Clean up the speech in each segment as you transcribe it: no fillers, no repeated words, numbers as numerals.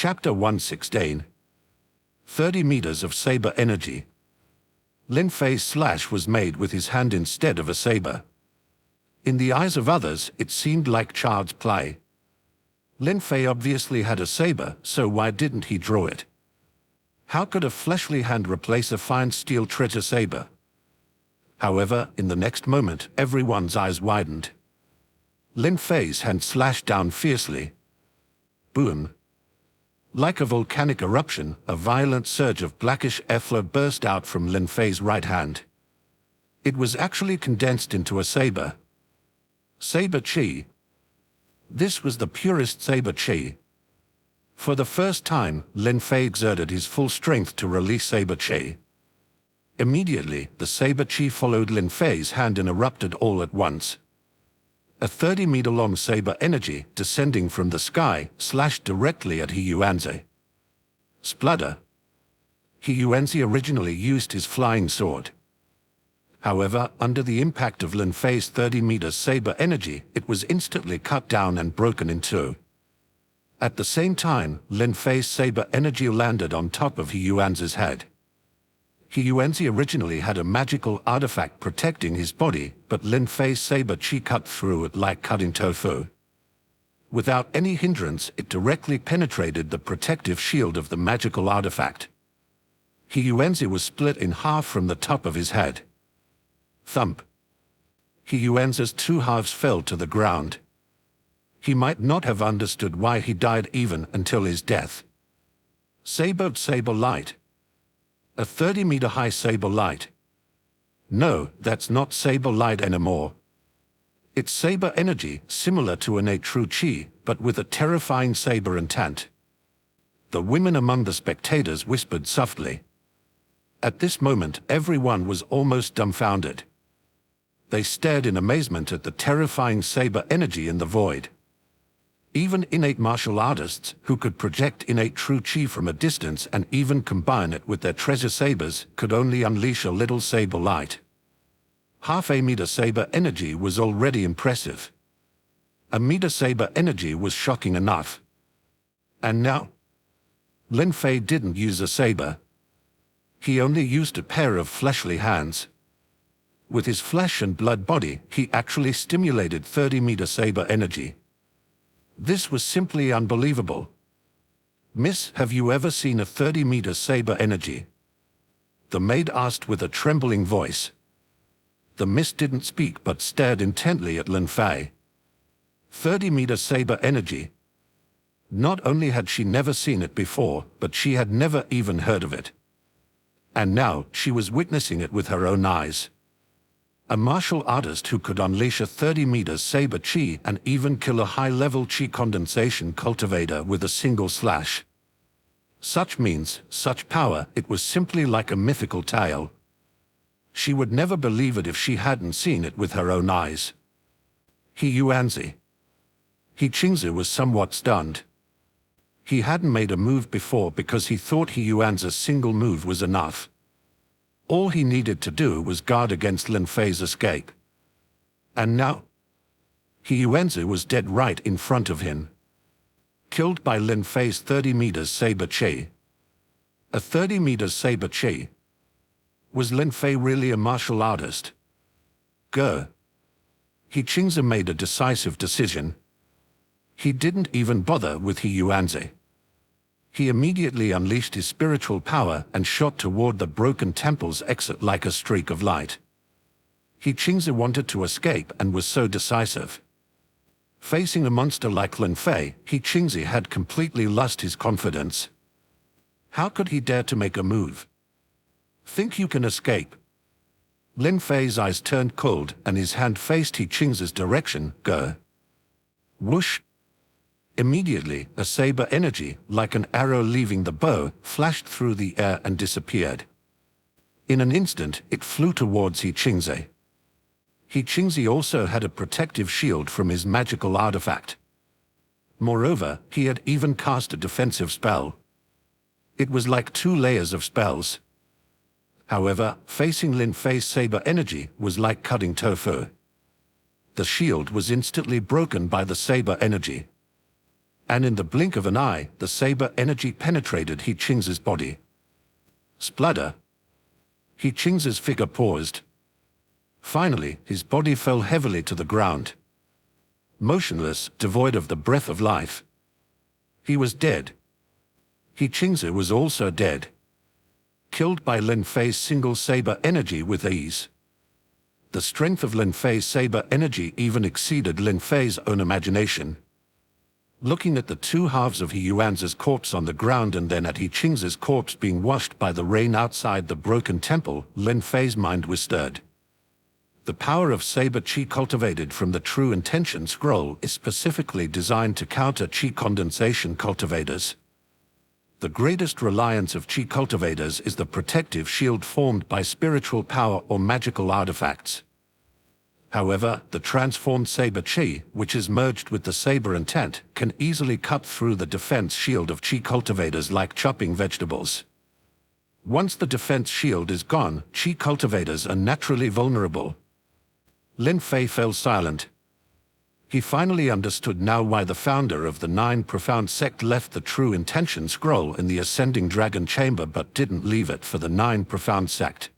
Chapter 116. 30 meters of saber energy. Lin Fei's slash was made with his hand instead of a saber. In the eyes of others, it seemed like child's play. Lin Fei obviously had a saber, so why didn't he draw it? How could a fleshly hand replace a fine steel treasure saber? However, in the next moment, everyone's eyes widened. Lin Fei's hand slashed down fiercely. Boom! Like a volcanic eruption, a violent surge of blackish airflow burst out from Lin Fei's right hand. It was actually condensed into a saber. Saber chi. This was the purest saber chi. For the first time, Lin Fei exerted his full strength to release saber chi. Immediately, the saber chi followed Lin Fei's hand and erupted all at once. A 30-meter-long saber energy, descending from the sky, slashed directly at He Yuanzi. Splutter. He Yuanzi originally used his flying sword. However, under the impact of Lin Fei's 30-meter saber energy, it was instantly cut down and broken in two. At the same time, Lin Fei's saber energy landed on top of He Yuanzi's head. He Yuanzi originally had a magical artifact protecting his body, but Lin Fei's saber chi cut through it like cutting tofu. Without any hindrance, it directly penetrated the protective shield of the magical artifact. He Yuanzi was split in half from the top of his head. Thump. He Yuanzi's two halves fell to the ground. He might not have understood why he died even until his death. Saber light. A 30-meter-high saber light. No, that's not saber light anymore. It's saber energy, similar to innate true chi, but with a terrifying saber intent. The women among the spectators whispered softly. At this moment, everyone was almost dumbfounded. They stared in amazement at the terrifying saber energy in the void. Even innate martial artists, who could project innate true chi from a distance and even combine it with their treasure sabers, could only unleash a little saber light. Half a meter saber energy was already impressive. A meter saber energy was shocking enough. And now? Lin Fei didn't use a saber. He only used a pair of fleshly hands. With his flesh and blood body, he actually stimulated 30-meter saber energy. This was simply unbelievable. Miss, have you ever seen a 30-meter saber energy? The maid asked with a trembling voice. The miss didn't speak but stared intently at Lin Fei. 30-meter saber energy. Not only had she never seen it before, but she had never even heard of it. And now she was witnessing it with her own eyes. A martial artist who could unleash a 30-meter saber chi and even kill a high-level chi condensation cultivator with a single slash. Such means, such power, it was simply like a mythical tale. She would never believe it if she hadn't seen it with her own eyes. He Yuanzi. He Qingzi was somewhat stunned. He hadn't made a move before because he thought He Yuanzi's single move was enough. All he needed to do was guard against Lin Fei's escape. And now? He Yuanzi was dead right in front of him. Killed by Lin Fei's 30-meter saber chi. A 30-meter saber chi. Was Lin Fei really a martial artist? Go. He Qingzi made a decisive decision. He didn't even bother with He Yuanzi. He immediately unleashed his spiritual power and shot toward the broken temple's exit like a streak of light. He Qingzi wanted to escape and was so decisive. Facing a monster like Lin Fei, He Qingzi had completely lost his confidence. How could he dare to make a move? Think you can escape? Lin Fei's eyes turned cold and his hand faced He Qingzi's direction. Go. Whoosh! Immediately, a saber energy, like an arrow leaving the bow, flashed through the air and disappeared. In an instant, it flew towards He Qingzi. He Qingzi also had a protective shield from his magical artifact. Moreover, he had even cast a defensive spell. It was like 2 layers of spells. However, facing Lin Fei's saber energy was like cutting tofu. The shield was instantly broken by the saber energy. and in the blink of an eye, the saber energy penetrated He Qing's body. Splutter. He Qing's figure paused. Finally, his body fell heavily to the ground. Motionless, devoid of the breath of life. He was dead. He Qing's was also dead. Killed by Lin Fei's single saber energy with ease. The strength of Lin Fei's saber energy even exceeded Lin Fei's own imagination. Looking at the two halves of He Yuan's corpse on the ground and then at He Qing's corpse being washed by the rain outside the broken temple, Lin Fei's mind was stirred. The power of saber qi cultivated from the True Intention scroll is specifically designed to counter qi condensation cultivators. The greatest reliance of qi cultivators is the protective shield formed by spiritual power or magical artifacts. However, the transformed saber qi, which is merged with the saber intent, can easily cut through the defense shield of qi cultivators like chopping vegetables. Once the defense shield is gone, qi cultivators are naturally vulnerable. Lin Fei fell silent. He finally understood now why the founder of the Nine Profound Sect left the True Intention scroll in the Ascending Dragon Chamber but didn't leave it for the Nine Profound Sect.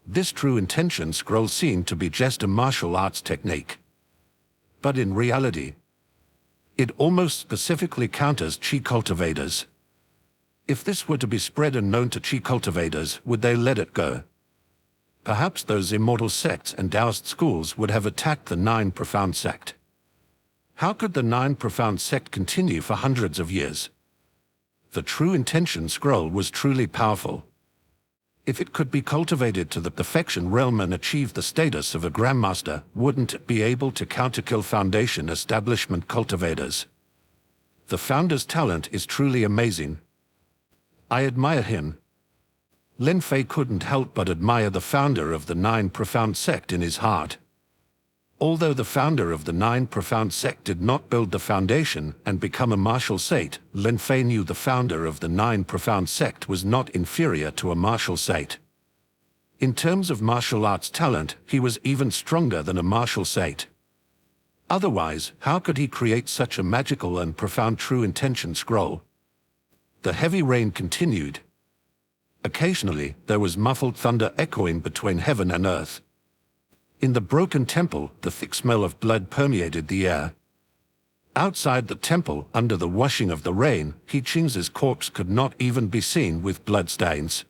This True Intention scroll seemed to be just a martial arts technique. But in reality, it almost specifically counters qi cultivators. If this were to be spread and known to qi cultivators, would they let it go? Perhaps those immortal sects and Taoist schools would have attacked the Nine Profound Sect. How could the Nine Profound Sect continue for hundreds of years? The True Intention scroll was truly powerful. If it could be cultivated to the perfection realm and achieve the status of a Grandmaster, wouldn't it be able to counterkill Foundation establishment cultivators? The founder's talent is truly amazing. I admire him. Lin Fei couldn't help but admire the founder of the Nine Profound Sect in his heart. Although the founder of the Nine Profound Sect did not build the foundation and become a martial sect, Lin Fei knew the founder of the Nine Profound Sect was not inferior to a martial sect. In terms of martial arts talent, he was even stronger than a martial sect. Otherwise, how could he create such a magical and profound True Intention scroll? The heavy rain continued. Occasionally, there was muffled thunder echoing between heaven and earth. In the broken temple, the thick smell of blood permeated the air. Outside the temple, under the washing of the rain, He Qing's corpse could not even be seen with bloodstains.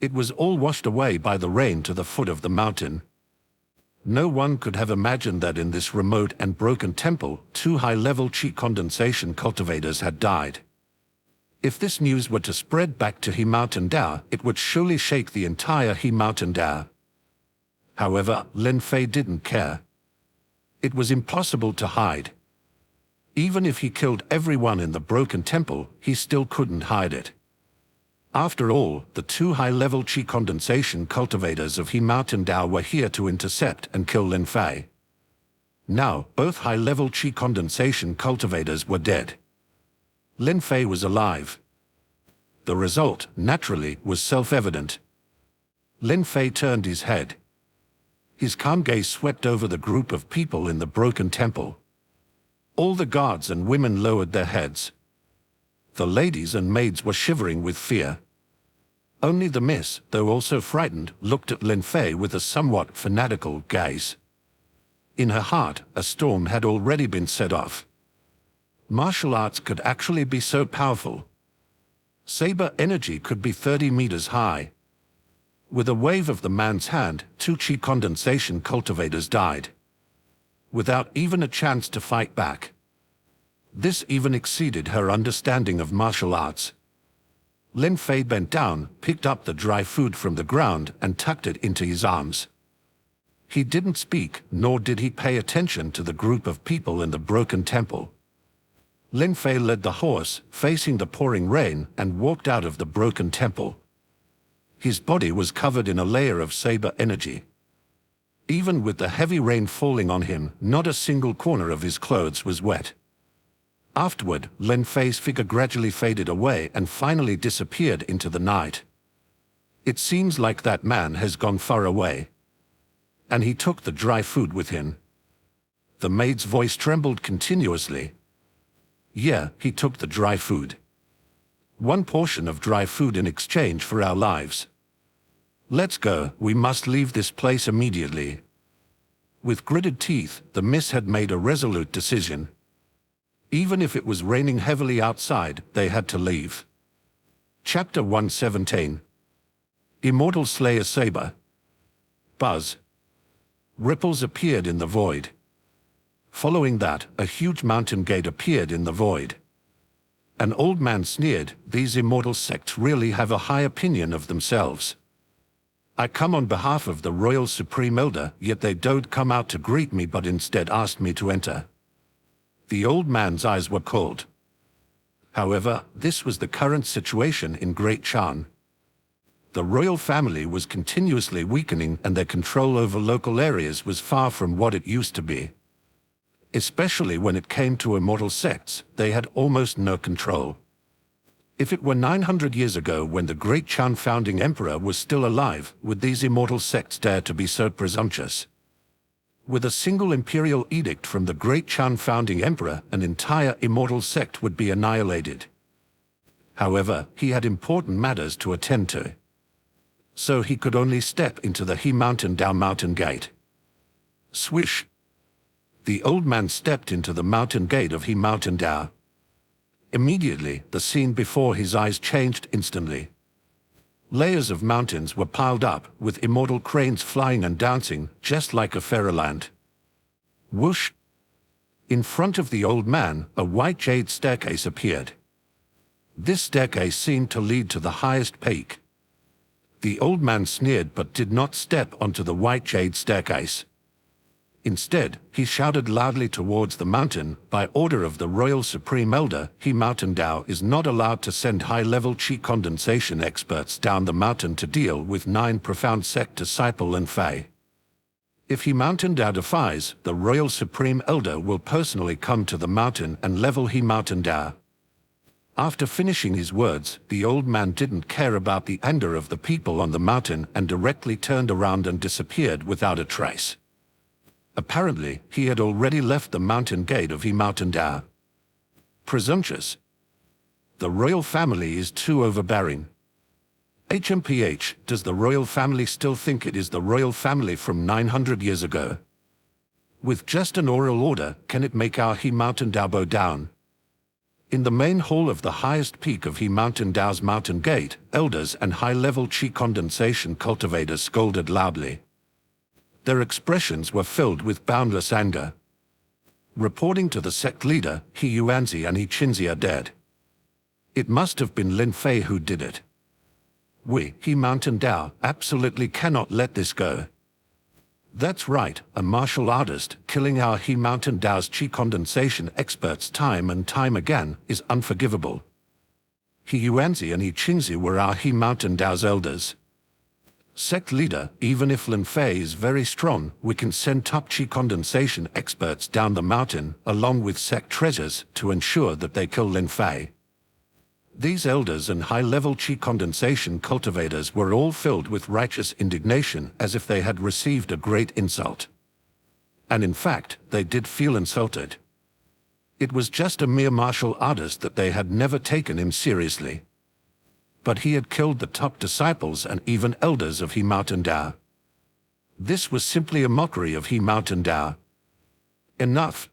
It was all washed away by the rain to the foot of the mountain. No one could have imagined that in this remote and broken temple, two high-level qi condensation cultivators had died. If this news were to spread back to He Mountain Dao, it would surely shake the entire He Mountain Dao. However, Lin Fei didn't care. It was impossible to hide. Even if he killed everyone in the broken temple, he still couldn't hide it. After all, the two high-level qi condensation cultivators of He Mountain Dao were here to intercept and kill Lin Fei. Now, both high-level qi condensation cultivators were dead. Lin Fei was alive. The result, naturally, was self-evident. Lin Fei turned his head. His calm gaze swept over the group of people in the broken temple. All the guards and women lowered their heads. The ladies and maids were shivering with fear. Only the miss, though also frightened, looked at Lin Fei with a somewhat fanatical gaze. In her heart, a storm had already been set off. Martial arts could actually be so powerful. Saber energy could be 30 meters high. With a wave of the man's hand, two qi condensation cultivators died. Without even a chance to fight back. This even exceeded her understanding of martial arts. Lin Fei bent down, picked up the dry food from the ground, and tucked it into his arms. He didn't speak, nor did he pay attention to the group of people in the broken temple. Lin Fei led the horse, facing the pouring rain, and walked out of the broken temple. His body was covered in a layer of saber energy. Even with the heavy rain falling on him, not a single corner of his clothes was wet. Afterward, Lin Fei's figure gradually faded away and finally disappeared into the night. It seems like that man has gone far away. And he took the dry food with him. The maid's voice trembled continuously. Yeah, he took the dry food. One portion of dry food in exchange for our lives. Let's go, we must leave this place immediately. With gritted teeth, the Miss had made a resolute decision. Even if it was raining heavily outside, they had to leave. Chapter 117. Immortal Slayer Saber. Buzz. Ripples appeared in the void. Following that, a huge mountain gate appeared in the void. An old man sneered, "These immortal sects really have a high opinion of themselves. I come on behalf of the Royal Supreme Elder, yet they don't come out to greet me but instead asked me to enter." The old man's eyes were cold. However, this was the current situation in Great Chan. The royal family was continuously weakening and their control over local areas was far from what it used to be. Especially when it came to immortal sects, they had almost no control. If it were 900 years ago when the Great Chan founding emperor was still alive, would these immortal sects dare to be so presumptuous? With a single imperial edict from the Great Chan founding emperor, an entire immortal sect would be annihilated. However, he had important matters to attend to. So he could only step into the He Mountain Dao mountain gate. Swish! The old man stepped into the mountain gate of He Mountain Dao. Immediately, the scene before his eyes changed instantly. Layers of mountains were piled up, with immortal cranes flying and dancing, just like a fairyland. Whoosh! In front of the old man, a white jade staircase appeared. This staircase seemed to lead to the highest peak. The old man sneered but did not step onto the white jade staircase. Instead, he shouted loudly towards the mountain, "By order of the Royal Supreme Elder, He Mountain Dao is not allowed to send high-level chi condensation experts down the mountain to deal with 9 profound sect disciple Lin Fei. If He Mountain Dao defies, the Royal Supreme Elder will personally come to the mountain and level He Mountain Dao." After finishing his words, the old man didn't care about the anger of the people on the mountain and directly turned around and disappeared without a trace. Apparently, he had already left the mountain gate of He Mountain Dao. Presumptuous. The royal family is too overbearing. HMPH, does the royal family still think it is the royal family from 900 years ago? With just an oral order, can it make our He Mountain Dao bow down? In the main hall of the highest peak of He Mountain Dao's mountain gate, elders and high-level chi condensation cultivators scolded loudly. Their expressions were filled with boundless anger. Reporting to the sect leader, He Yuanzi and He Qinzi are dead. It must have been Lin Fei who did it. We, He Mountain Dao, absolutely cannot let this go. That's right, a martial artist killing our He Mountain Dao's chi condensation experts time and time again is unforgivable. He Yuanzi and He Qinzi were our He Mountain Dao's elders. Sect leader, even if Lin Fei is very strong, we can send top chi condensation experts down the mountain, along with sect treasures, to ensure that they kill Lin Fei. These elders and high-level chi condensation cultivators were all filled with righteous indignation, as if they had received a great insult. And in fact, they did feel insulted. It was just a mere martial artist that they had never taken him seriously. But he had killed the top disciples and even elders of He Mountain Dao. This was simply a mockery of He Mountain Dao. Enough!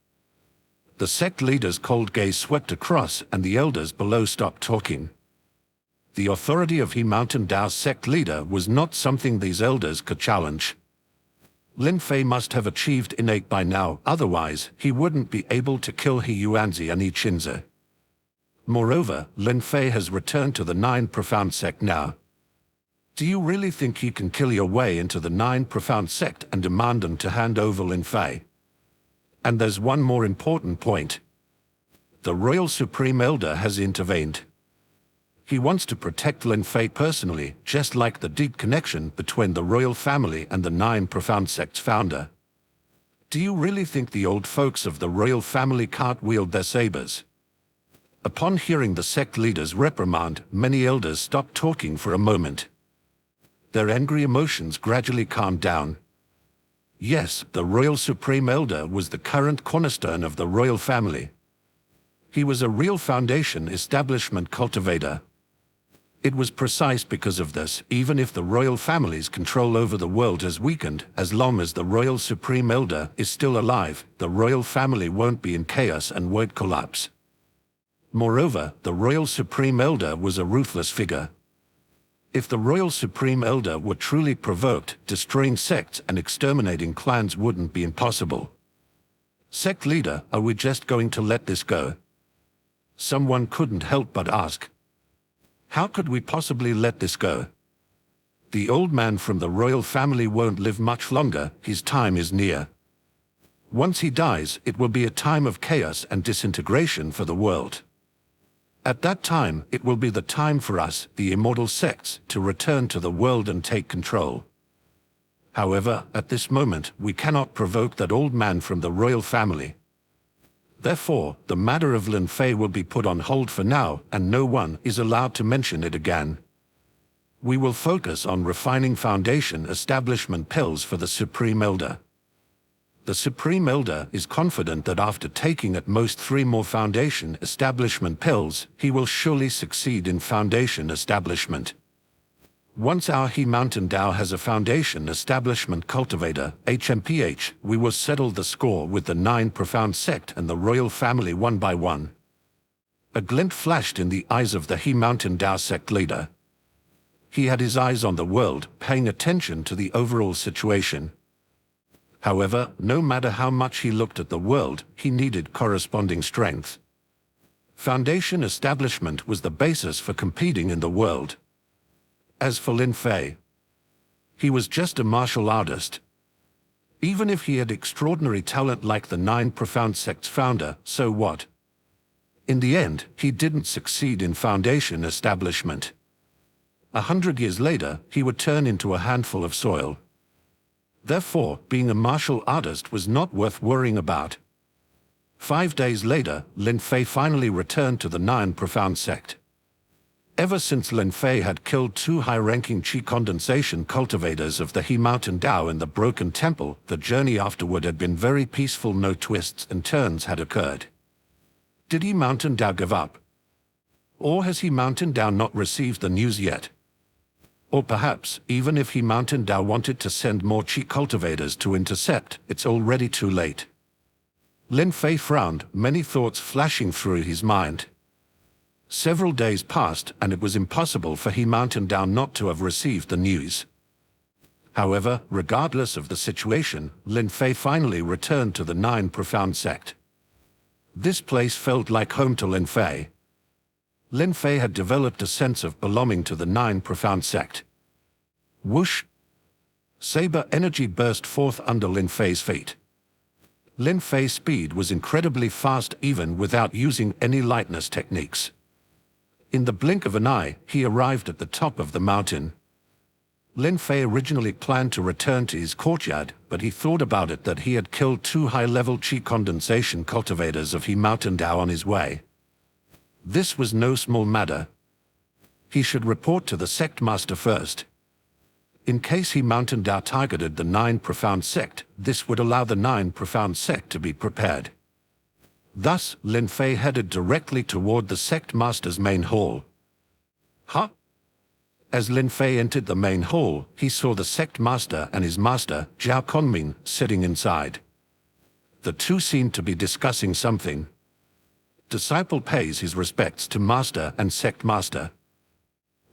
The sect leader's cold gaze swept across and the elders below stopped talking. The authority of He Mountain Dao's sect leader was not something these elders could challenge. Lin Fei must have achieved innate by now, otherwise he wouldn't be able to kill He Yuanzi and He Qinzi. Moreover, Lin Fei has returned to the 9 profound sect now. Do you really think he can kill your way into the 9 profound sect and demand them to hand over Lin Fei? And there's one more important point. The Royal Supreme Elder has intervened. He wants to protect Lin Fei personally, just like the deep connection between the royal family and the 9 profound sect's founder. Do you really think the old folks of the royal family can't wield their sabers? Upon hearing the sect leader's reprimand, many elders stopped talking for a moment. Their angry emotions gradually calmed down. Yes, the Royal Supreme Elder was the current cornerstone of the royal family. He was a real Foundation establishment cultivator. It was precise because of this, even if the royal family's control over the world has weakened, as long as the royal supreme elder is still alive, the royal family won't be in chaos and won't collapse. Moreover, the royal supreme elder was a ruthless figure. If the royal supreme elder were truly provoked, destroying sects and exterminating clans wouldn't be impossible. Sect leader, are we just going to let this go? Someone couldn't help but ask. How could we possibly let this go? The old man from the royal family won't live much longer, his time is near. Once he dies, it will be a time of chaos and disintegration for the world. At that time, it will be the time for us, the immortal sects, to return to the world and take control. However, at this moment, we cannot provoke that old man from the royal family. Therefore, the matter of Lin Fei will be put on hold for now, and no one is allowed to mention it again. We will focus on refining Foundation establishment pills for the Supreme Elder. The Supreme Elder is confident that after taking at most 3 more Foundation establishment pills, he will surely succeed in Foundation establishment. Once our He Mountain Dao has a Foundation establishment cultivator, HMPH, we will settle the score with the 9 profound sect and the royal family one by one. A glint flashed in the eyes of the He Mountain Dao sect leader. He had his eyes on the world, paying attention to the overall situation. However, no matter how much he looked at the world, he needed corresponding strength. Foundation establishment was the basis for competing in the world. As for Lin Fei, he was just a martial artist. Even if he had extraordinary talent like the 9 profound sects founder, so what? In the end, he didn't succeed in Foundation establishment. 100 years later, he would turn into a handful of soil. Therefore, being a martial artist was not worth worrying about. 5 days later, Lin Fei finally returned to the 9 profound sect. Ever since Lin Fei had killed 2 high-ranking Qi condensation cultivators of the He Mountain Dao in the Broken Temple, the journey afterward had been very peaceful. No twists and turns had occurred. Did He Mountain Dao give up? Or has He Mountain Dao not received the news yet? Or perhaps, even if He Mountain Dao wanted to send more Qi cultivators to intercept, it's already too late. Lin Fei frowned, many thoughts flashing through his mind. Several days passed, and it was impossible for He Mountain Dao not to have received the news. However, regardless of the situation, Lin Fei finally returned to the 9 profound sect. This place felt like home to Lin Fei. Lin Fei had developed a sense of belonging to the 9 profound sect. Whoosh! Saber energy burst forth under Lin Fei's feet. Lin Fei's speed was incredibly fast even without using any lightness techniques. In the blink of an eye, he arrived at the top of the mountain. Lin Fei originally planned to return to his courtyard, but he thought about it that he had killed 2 high-level Qi condensation cultivators of He Mountain Dao on his way. This was no small matter. He should report to the sect master first. In case He Mountain Dao targeted the 9 profound sect, this would allow the 9 profound sect to be prepared. Thus, Lin Fei headed directly toward the sect master's main hall. Huh? As Lin Fei entered the main hall, he saw the sect master and his master, Zhao Conming, sitting inside. The two seemed to be discussing something. Disciple pays his respects to master and sect master.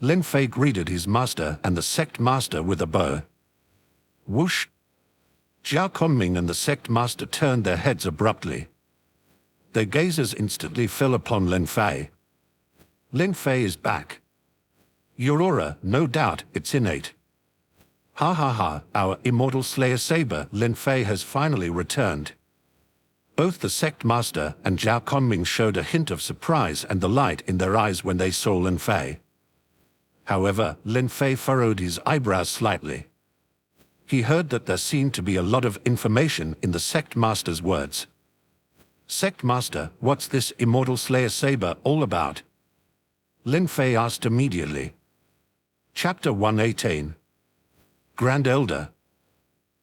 Lin Fei greeted his master and the sect master with a bow. Whoosh! Zhao Conming and the sect master turned their heads abruptly. Their gazes instantly fell upon Lin Fei. Lin Fei is back. Your aura, no doubt, it's innate. Ha ha ha, our immortal slayer saber, Lin Fei has finally returned. Both the sect master and Zhao Conming showed a hint of surprise and the light in their eyes when they saw Lin Fei. However, Lin Fei furrowed his eyebrows slightly. He heard that there seemed to be a lot of information in the sect master's words. Sect master, what's this immortal slayer saber all about? Lin Fei asked immediately. Chapter 118. Grand Elder.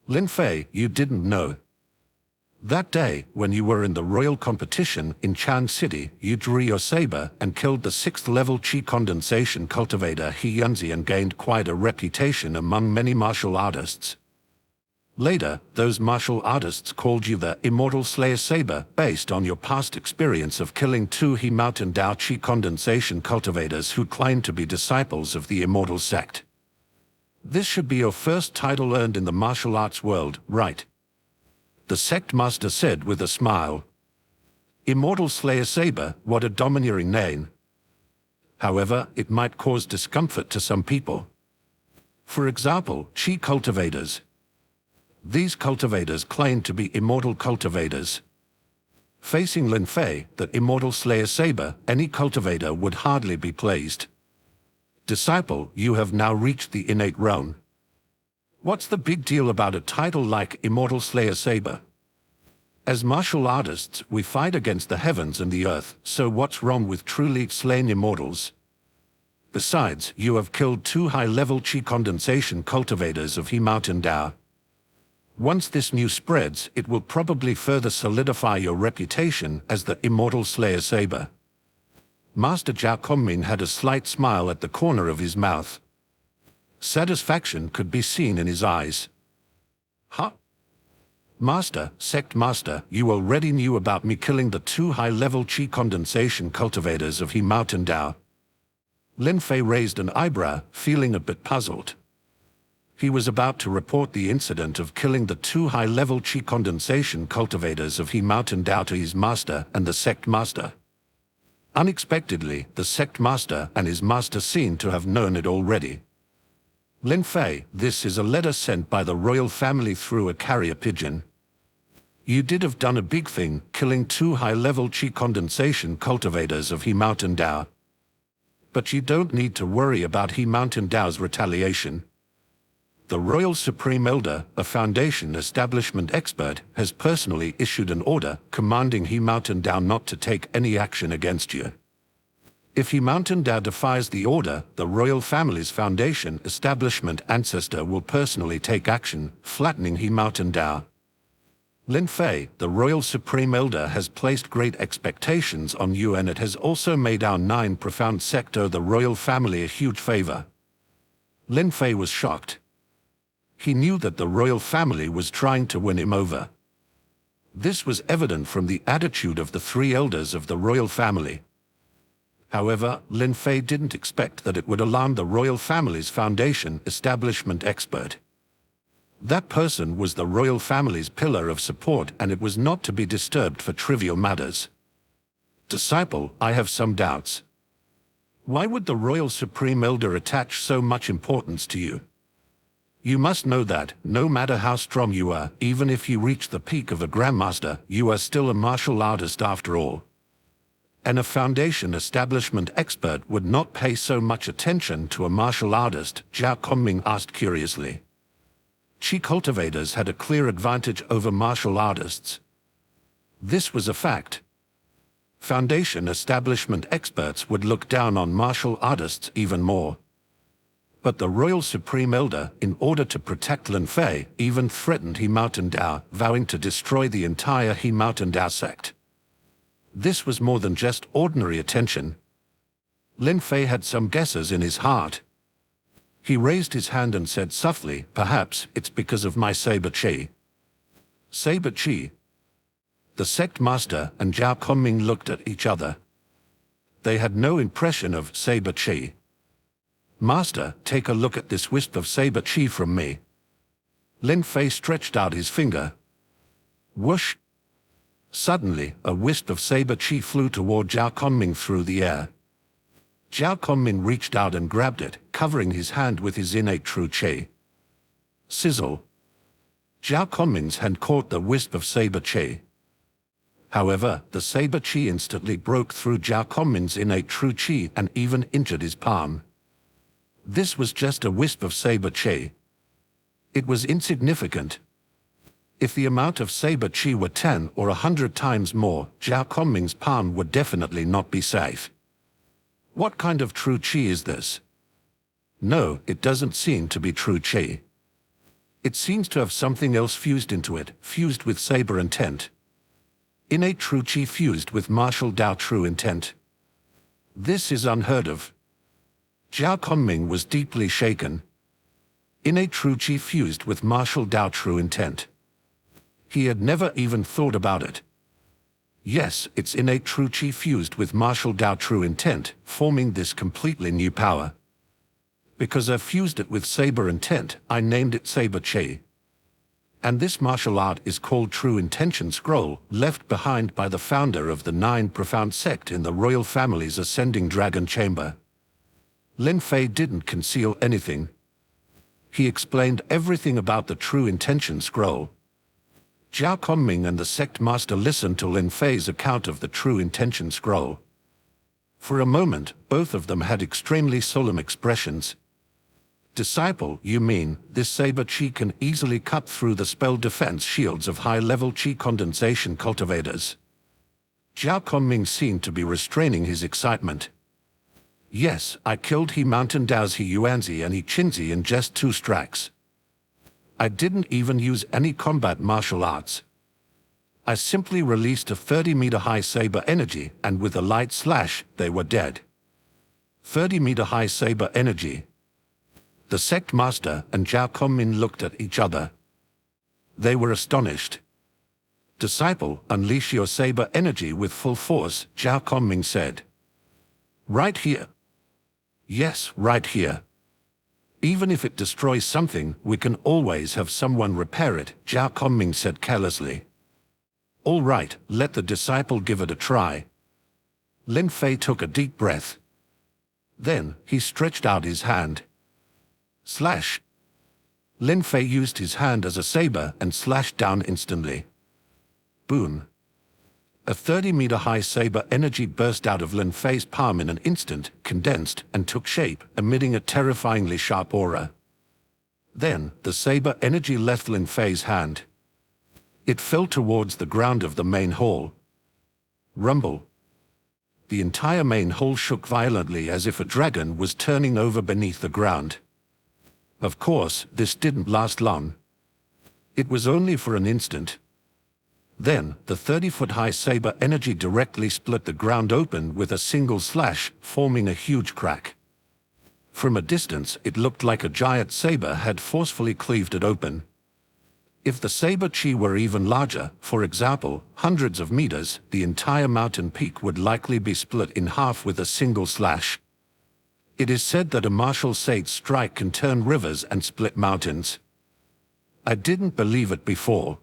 Lin Fei, you didn't know. That day, when you were in the royal competition in Chan City, you drew your saber and killed the 6th level Qi condensation cultivator He Yunzi and gained quite a reputation among many martial artists. Later, those martial artists called you the Immortal Slayer Saber based on your past experience of killing 2 He Mountain Dao Qi condensation cultivators who claimed to be disciples of the Immortal Sect. This should be your first title earned in the martial arts world, right? The sect master said with a smile. Immortal Slayer Saber, what a domineering name. However, it might cause discomfort to some people. For example, Qi cultivators. These cultivators claim to be immortal cultivators. Facing Lin Fei, the Immortal Slayer Saber, any cultivator would hardly be pleased. Disciple, you have now reached the innate realm. What's the big deal about a title like Immortal Slayer Saber? As martial artists, we fight against the heavens and the earth, so what's wrong with truly slain immortals? Besides, you have killed 2 high-level Qi condensation cultivators of He Mountain Dao. Once this news spreads, it will probably further solidify your reputation as the Immortal Slayer Saber. Master Jiao Kongming had a slight smile at the corner of his mouth. Satisfaction could be seen in his eyes. Huh? Master, Sect Master, you already knew about me killing the 2 high-level Qi condensation cultivators of He Mountain Dao. Lin Fei raised an eyebrow, feeling a bit puzzled. He was about to report the incident of killing the 2 high-level Qi condensation cultivators of He Mountain Dao to his master and the Sect Master. Unexpectedly, the Sect Master and his master seemed to have known it already. Lin Fei, this is a letter sent by the royal family through a carrier pigeon. You did have done a big thing, killing 2 high-level Qi condensation cultivators of He Mountain Dao. But you don't need to worry about He Mountain Dao's retaliation. The Royal Supreme Elder, a Foundation establishment expert, has personally issued an order commanding He Mountain Dao not to take any action against you. If He Mountain Dao defies the order, the royal family's Foundation establishment ancestor will personally take action, flattening He Mountain Dao. Lin Fei, the Royal Supreme Elder, has placed great expectations on you, and it has also made our 9 profound sector the royal family a huge favor. Lin Fei was shocked. He knew that the royal family was trying to win him over. This was evident from the attitude of the 3 elders of the royal family. However, Lin Fei didn't expect that it would alarm the royal family's Foundation establishment expert. That person was the royal family's pillar of support, and it was not to be disturbed for trivial matters. Disciple, I have some doubts. Why would the Royal Supreme Elder attach so much importance to you? You must know that, no matter how strong you are, even if you reach the peak of a Grandmaster, you are still a martial artist after all. And a Foundation establishment expert would not pay so much attention to a martial artist, Jiao Kongming asked curiously. Qi cultivators had a clear advantage over martial artists. This was a fact. Foundation establishment experts would look down on martial artists even more. But the Royal Supreme Elder, in order to protect Lin Fei, even threatened He Mountain Dao, vowing to destroy the entire He Mountain Dao sect. This was more than just ordinary attention. Lin Fei had some guesses in his heart. He raised his hand and said softly, perhaps it's because of my Saber Qi. Saber Qi? The sect master and Jiao Kongming looked at each other. They had no impression of Saber Qi. Master, take a look at this wisp of Saber Qi from me. Lin Fei stretched out his finger. Whoosh! Suddenly, a wisp of Saber Qi flew toward Jiao Kongming through the air. Jiao Kongming reached out and grabbed it, covering his hand with his innate true Qi. Sizzle! Jiao Kongming's hand caught the wisp of Saber Qi. However, the Saber Qi instantly broke through Jiao Kongming's innate true Qi and even injured his palm. This was just a wisp of Saber Qi. It was insignificant. If the amount of Saber Qi were 10 or 100 times more, Jiao Kongming's palm would definitely not be safe. What kind of true Qi is this? No, it doesn't seem to be true Qi. It seems to have something else fused into it, fused with Saber intent. Innate true chi fused with martial Dao true intent. This is unheard of. Zhao Conming was deeply shaken. Innate true chi fused with martial Dao true intent. He had never even thought about it. Yes, it's innate true chi fused with martial Dao true intent, forming this completely new power. Because I fused it with saber intent, I named it Saber Chi. And this martial art is called True Intention Scroll, left behind by the founder of the 9 Profound Sect in the royal family's ascending dragon chamber. Lin Fei didn't conceal anything. He explained everything about the True Intention Scroll. Zhao Conming and the sect master listened to Lin Fei's account of the True Intention Scroll. For a moment, both of them had extremely solemn expressions. Disciple, you mean, this saber chi can easily cut through the spell defense shields of high-level chi condensation cultivators? Zhao Conming seemed to be restraining his excitement. Yes, I killed He Mountain Dao's He Yuanzi and He Qinzi in just 2 strikes. I didn't even use any combat martial arts. I simply released a 30-meter-high saber energy, and with a light slash, they were dead. 30-meter-high saber energy. The sect master and Zhao Conming looked at each other. They were astonished. Disciple, unleash your saber energy with full force, Zhao Conming said. Right here. Yes, right here. Even if it destroys something, we can always have someone repair it, Zhao Conming said carelessly. All right, let the disciple give it a try. Lin Fei took a deep breath. Then, he stretched out his hand. Slash. Lin Fei used his hand as a saber and slashed down instantly. Boom. A 30-meter-high saber energy burst out of Lin Fei's palm in an instant, condensed, and took shape, emitting a terrifyingly sharp aura. Then, the saber energy left Lin Fei's hand. It fell towards the ground of the main hall. Rumble. The entire main hall shook violently as if a dragon was turning over beneath the ground. Of course, this didn't last long. It was only for an instant. Then, the 30-foot-high saber energy directly split the ground open with a single slash, forming a huge crack. From a distance, it looked like a giant saber had forcefully cleaved it open. If the saber chi were even larger, for example, hundreds of meters, the entire mountain peak would likely be split in half with a single slash. It is said that a martial sage's strike can turn rivers and split mountains. I didn't believe it before.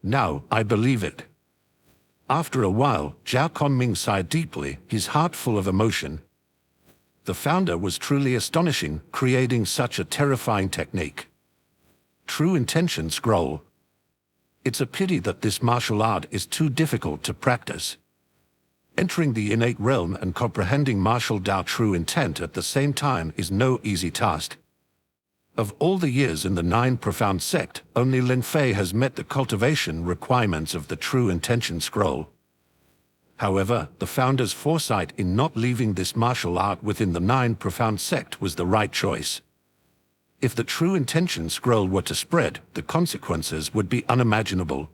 Now, I believe it. After a while, Zhao Conming sighed deeply, his heart full of emotion. The founder was truly astonishing, creating such a terrifying technique. True Intention Scroll. It's a pity that this martial art is too difficult to practice. Entering the innate realm and comprehending martial Dao true intent at the same time is no easy task. Of all the years in the 9 Profound Sect, only Lin Fei has met the cultivation requirements of the True Intention Scroll. However, the founder's foresight in not leaving this martial art within the 9 Profound Sect was the right choice. If the True Intention Scroll were to spread, the consequences would be unimaginable.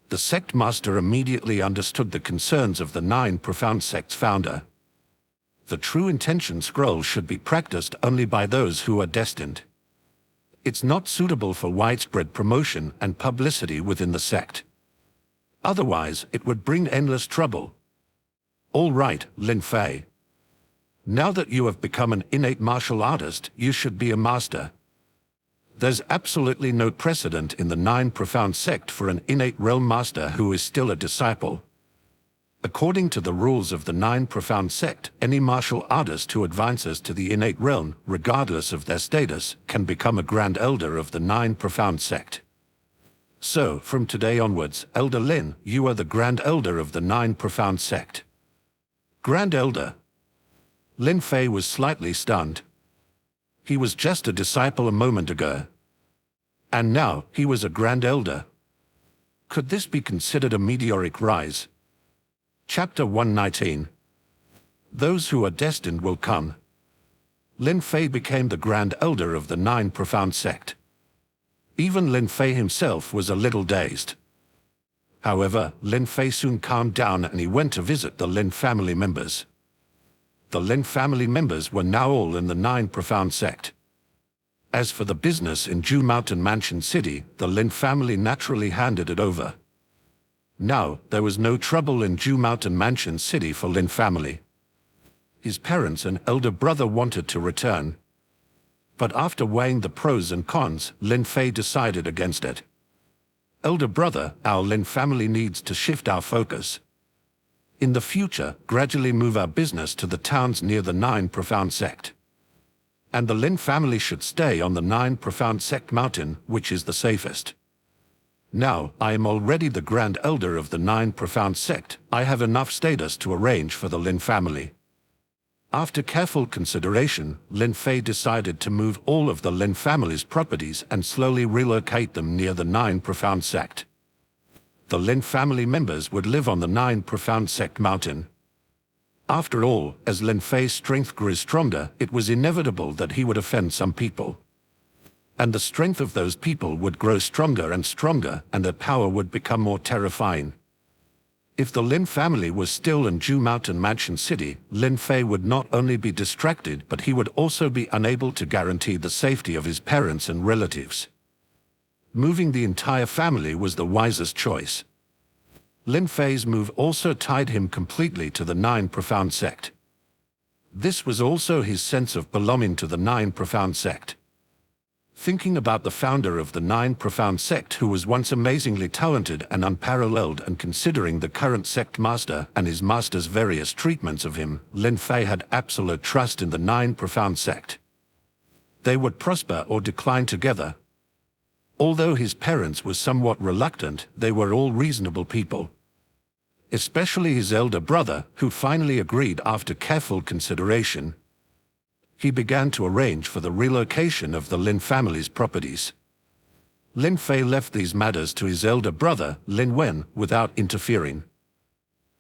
The sect master immediately understood the concerns of the 9 Profound Sect's founder. The True Intention Scroll should be practiced only by those who are destined. It's not suitable for widespread promotion and publicity within the sect. Otherwise, it would bring endless trouble. All right, Lin Fei. Now that you have become an innate martial artist, you should be a master. There's absolutely no precedent in the 9 Profound Sect for an innate realm master who is still a disciple. According to the rules of the 9 Profound Sect, any martial artist who advances to the innate realm, regardless of their status, can become a Grand Elder of the 9 Profound Sect. So, from today onwards, Elder Lin, you are the Grand Elder of the 9 Profound Sect. Grand Elder. Lin Fei was slightly stunned. He was just a disciple a moment ago. And now, he was a Grand Elder. Could this be considered a meteoric rise? Chapter 119. Those who are destined will come. Lin Fei became the Grand Elder of the 9 Profound Sect. Even Lin Fei himself was a little dazed. However, Lin Fei soon calmed down and he went to visit the Lin family members. The Lin family members were now all in the Nine Profound sect. As for the business in Ju Mountain Mansion City, the Lin family naturally handed it over. Now, there was no trouble in Ju Mountain Mansion City for Lin family. His parents and elder brother wanted to return. But after weighing the pros and cons, Lin Fei decided against it. Elder brother, our Lin family needs to shift our focus. In the future, gradually move our business to the towns near the Nine Profound sect. And the Lin family should stay on the Nine Profound sect mountain, which is the safest. Now, I am already the Grand Elder of the Nine Profound sect. I have enough status to arrange for the Lin family. After careful consideration, Lin Fei decided to move all of the Lin family's properties and slowly relocate them near the Nine Profound sect. The Lin family members would live on the Nine Profound sect mountain. After all, as Lin Fei's strength grew stronger, it was inevitable that he would offend some people. And the strength of those people would grow stronger and stronger, and their power would become more terrifying. If the Lin family was still in Ju Mountain Mansion City, Lin Fei would not only be distracted, but he would also be unable to guarantee the safety of his parents and relatives. Moving the entire family was the wisest choice. Lin Fei's move also tied him completely to the Nine Profound sect. This was also his sense of belonging to the Nine Profound sect. Thinking about the founder of the Nine Profound sect, who was once amazingly talented and unparalleled, and considering the current sect master and his master's various treatments of him, Lin Fei had absolute trust in the Nine Profound sect. They would prosper or decline together. Although his parents were somewhat reluctant, they were all reasonable people. Especially his elder brother, who finally agreed after careful consideration. He began to arrange for the relocation of the Lin family's properties. Lin Fei left these matters to his elder brother, Lin Wen, without interfering.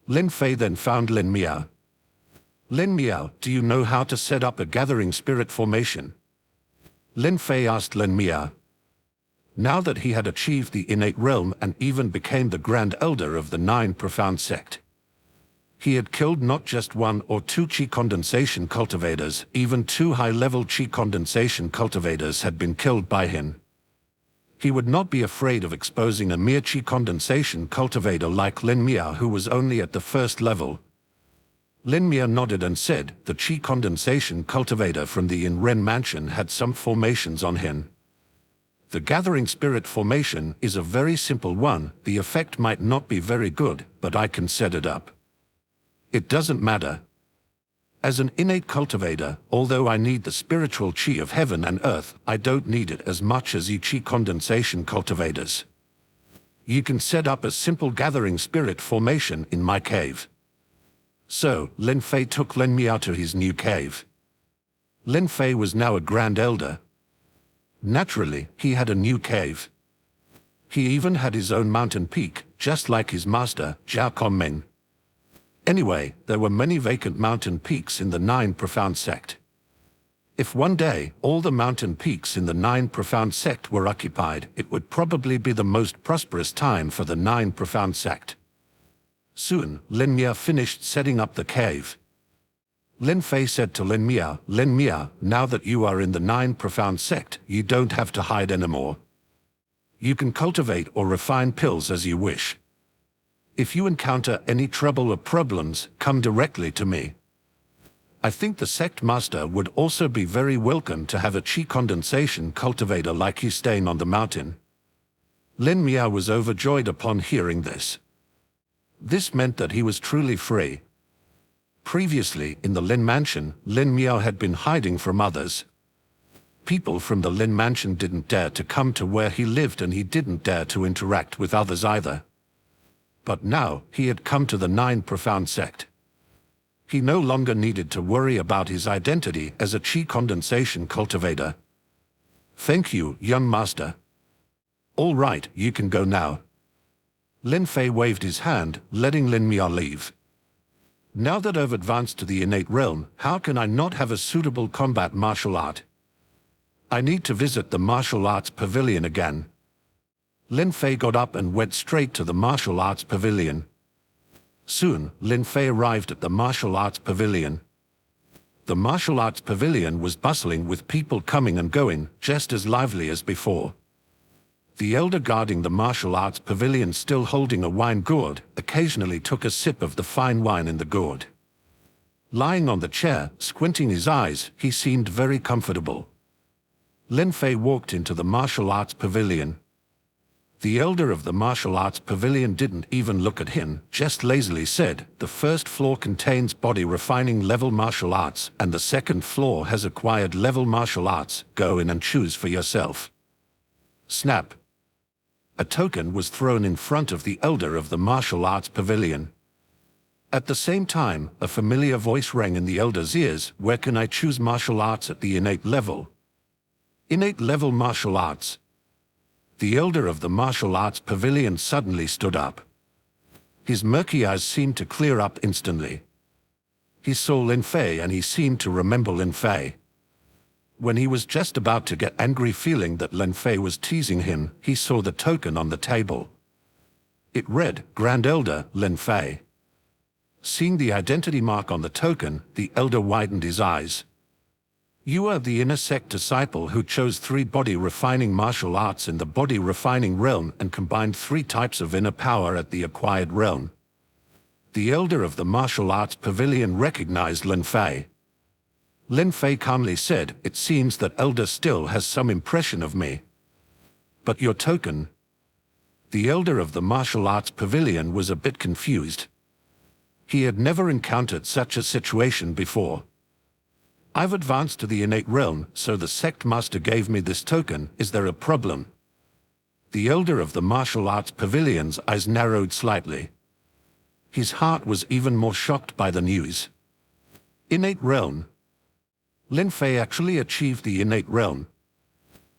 Lin Fei then found Lin Miao. Lin Miao, do you know how to set up a gathering spirit formation? Lin Fei asked Lin Miao. Now that he had achieved the innate realm and even became the Grand Elder of the Nine Profound sect. He had killed not just one or two Qi condensation cultivators, even two high-level Qi condensation cultivators had been killed by him. He would not be afraid of exposing a mere Qi condensation cultivator like Lin Miao, who was only at the first level. Lin Miao nodded and said the Qi condensation cultivator from the Yin Ren mansion had some formations on him. The gathering spirit formation is a very simple one. The effect might not be very good, but I can set it up. It doesn't matter. As an innate cultivator, although I need the spiritual Qi of heaven and earth, I don't need it as much as you Qi condensation cultivators. You can set up a simple gathering spirit formation in my cave. So, Lin Fei took Lin Miao to his new cave. Lin Fei was now a Grand Elder. Naturally, he had a new cave. He even had his own mountain peak, just like his master, Zhao Kongming. Anyway, there were many vacant mountain peaks in the Nine Profound sect. If one day all the mountain peaks in the Nine Profound sect were occupied, it would probably be the most prosperous time for the Nine Profound sect. Soon, Lin Miao finished setting up the cave. Lin Fei said to Lin Miao, now that you are in the Nine Profound sect, you don't have to hide anymore. You can cultivate or refine pills as you wish. If you encounter any trouble or problems, come directly to me. I think the sect master would also be very welcome to have a Qi condensation cultivator like you staying on the mountain. Lin Miao was overjoyed upon hearing this. This meant that he was truly free. Previously, in the Lin mansion, Lin Miao had been hiding from others. People from the Lin mansion didn't dare to come to where he lived, and he didn't dare to interact with others either. But now, he had come to the Nine Profound sect. He no longer needed to worry about his identity as a Qi condensation cultivator. Thank you, young master. All right, you can go now. Lin Fei waved his hand, letting Lin Miao leave. Now that I've advanced to the innate realm, how can I not have a suitable combat martial art? I need to visit the martial arts pavilion again. Lin Fei got up and went straight to the martial arts pavilion. Soon, Lin Fei arrived at the martial arts pavilion. The martial arts pavilion was bustling with people coming and going, just as lively as before. The elder guarding the martial arts pavilion, still holding a wine gourd, occasionally took a sip of the fine wine in the gourd. Lying on the chair, squinting his eyes, he seemed very comfortable. Lin Fei walked into the martial arts pavilion. The elder of the martial arts pavilion didn't even look at him, just lazily said, "The first floor contains body refining level martial arts, and the second floor has acquired level martial arts. Go in and choose for yourself." Snap! A token was thrown in front of the elder of the martial arts pavilion. At the same time, a familiar voice rang in the elder's ears. "Where can I choose martial arts at the innate level?" Innate level martial arts. The elder of the martial arts pavilion suddenly stood up. His murky eyes seemed to clear up instantly. He saw Lin Fei and he seemed to remember Lin Fei. When he was just about to get angry, feeling that Lin Fei was teasing him, he saw the token on the table. It read, "Grand Elder Lin Fei." Seeing the identity mark on the token, the elder widened his eyes. "You are the inner sect disciple who chose 3 body-refining martial arts in the body-refining realm and combined 3 types of inner power at the acquired realm." The elder of the martial arts pavilion recognized Lin Fei. Lin Fei calmly said, "It seems that elder still has some impression of me. But your token?" The elder of the martial arts pavilion was a bit confused. He had never encountered such a situation before. "I've advanced to the innate realm, so the sect master gave me this token. Is there a problem?" The elder of the martial arts pavilion's eyes narrowed slightly. His heart was even more shocked by the news. Innate realm. Lin Fei actually achieved the innate realm.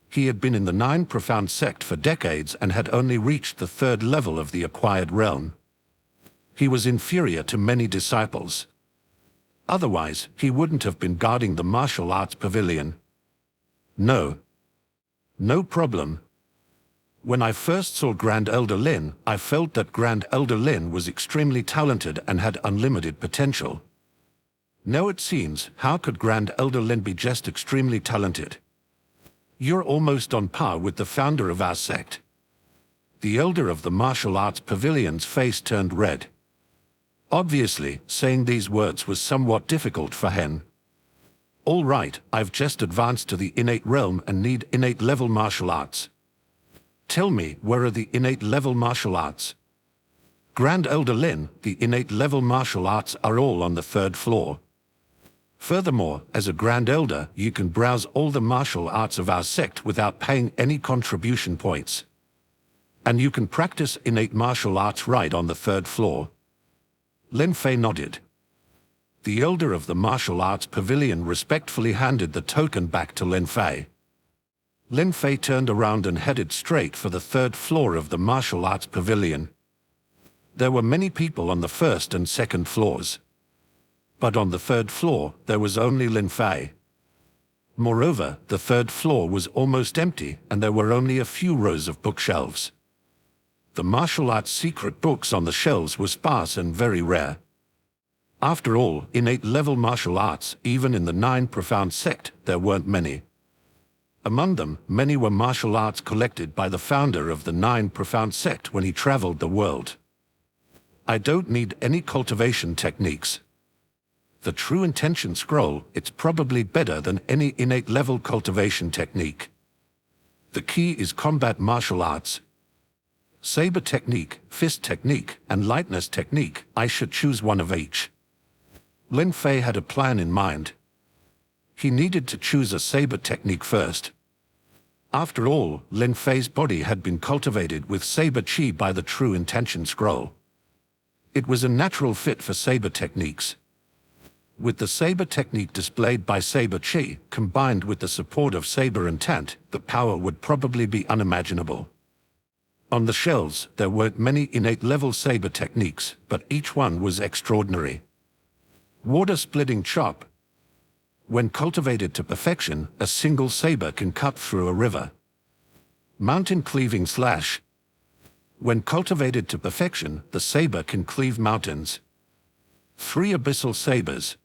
He had been in the 9 profound sect for decades and had only reached the 3rd level of the acquired realm. He was inferior to many disciples. Otherwise, he wouldn't have been guarding the martial arts pavilion. No problem. When I first saw Grand Elder Lin, I felt that Grand Elder Lin was extremely talented and had unlimited potential. Now it seems, how could Grand Elder Lin be just extremely talented? You're almost on par with the founder of our sect." The elder of the martial arts pavilion's face turned red. Obviously, saying these words was somewhat difficult for him. "All right, I've just advanced to the innate realm and need innate level martial arts. Tell me, where are the innate level martial arts?" "Grand Elder Lin, the innate level martial arts are all on the 3rd floor. Furthermore, as a Grand Elder, you can browse all the martial arts of our sect without paying any contribution points. And you can practice innate martial arts right on the 3rd floor. Lin Fei nodded. The elder of the martial arts pavilion respectfully handed the token back to Lin Fei. Lin Fei turned around and headed straight for the 3rd floor of the martial arts pavilion. There were many people on the 1st and 2nd floors. But on the 3rd floor, there was only Lin Fei. Moreover, the 3rd floor was almost empty, and there were only a few rows of bookshelves. The martial arts secret books on the shelves were sparse and very rare. After all, innate level martial arts, even in the 9 profound sect, there weren't many. Among them, many were martial arts collected by the founder of the 9 profound sect when he traveled the world. I don't need any cultivation techniques. The True Intention Scroll, it's probably better than any innate level cultivation technique. The key is combat martial arts. Saber technique, fist technique, and lightness technique. I should choose one of each. Lin Fei had a plan in mind. He needed to choose a saber technique first. After all, Lin Fei's body had been cultivated with saber chi by the True Intention Scroll. It was a natural fit for saber techniques. With the saber technique displayed by saber chi, combined with the support of saber intent, the power would probably be unimaginable. On the shelves, there weren't many innate level saber techniques, but each one was extraordinary. Water-splitting chop. When cultivated to perfection, a single saber can cut through a river. Mountain-cleaving slash. When cultivated to perfection, the saber can cleave mountains. 3 abyssal sabers.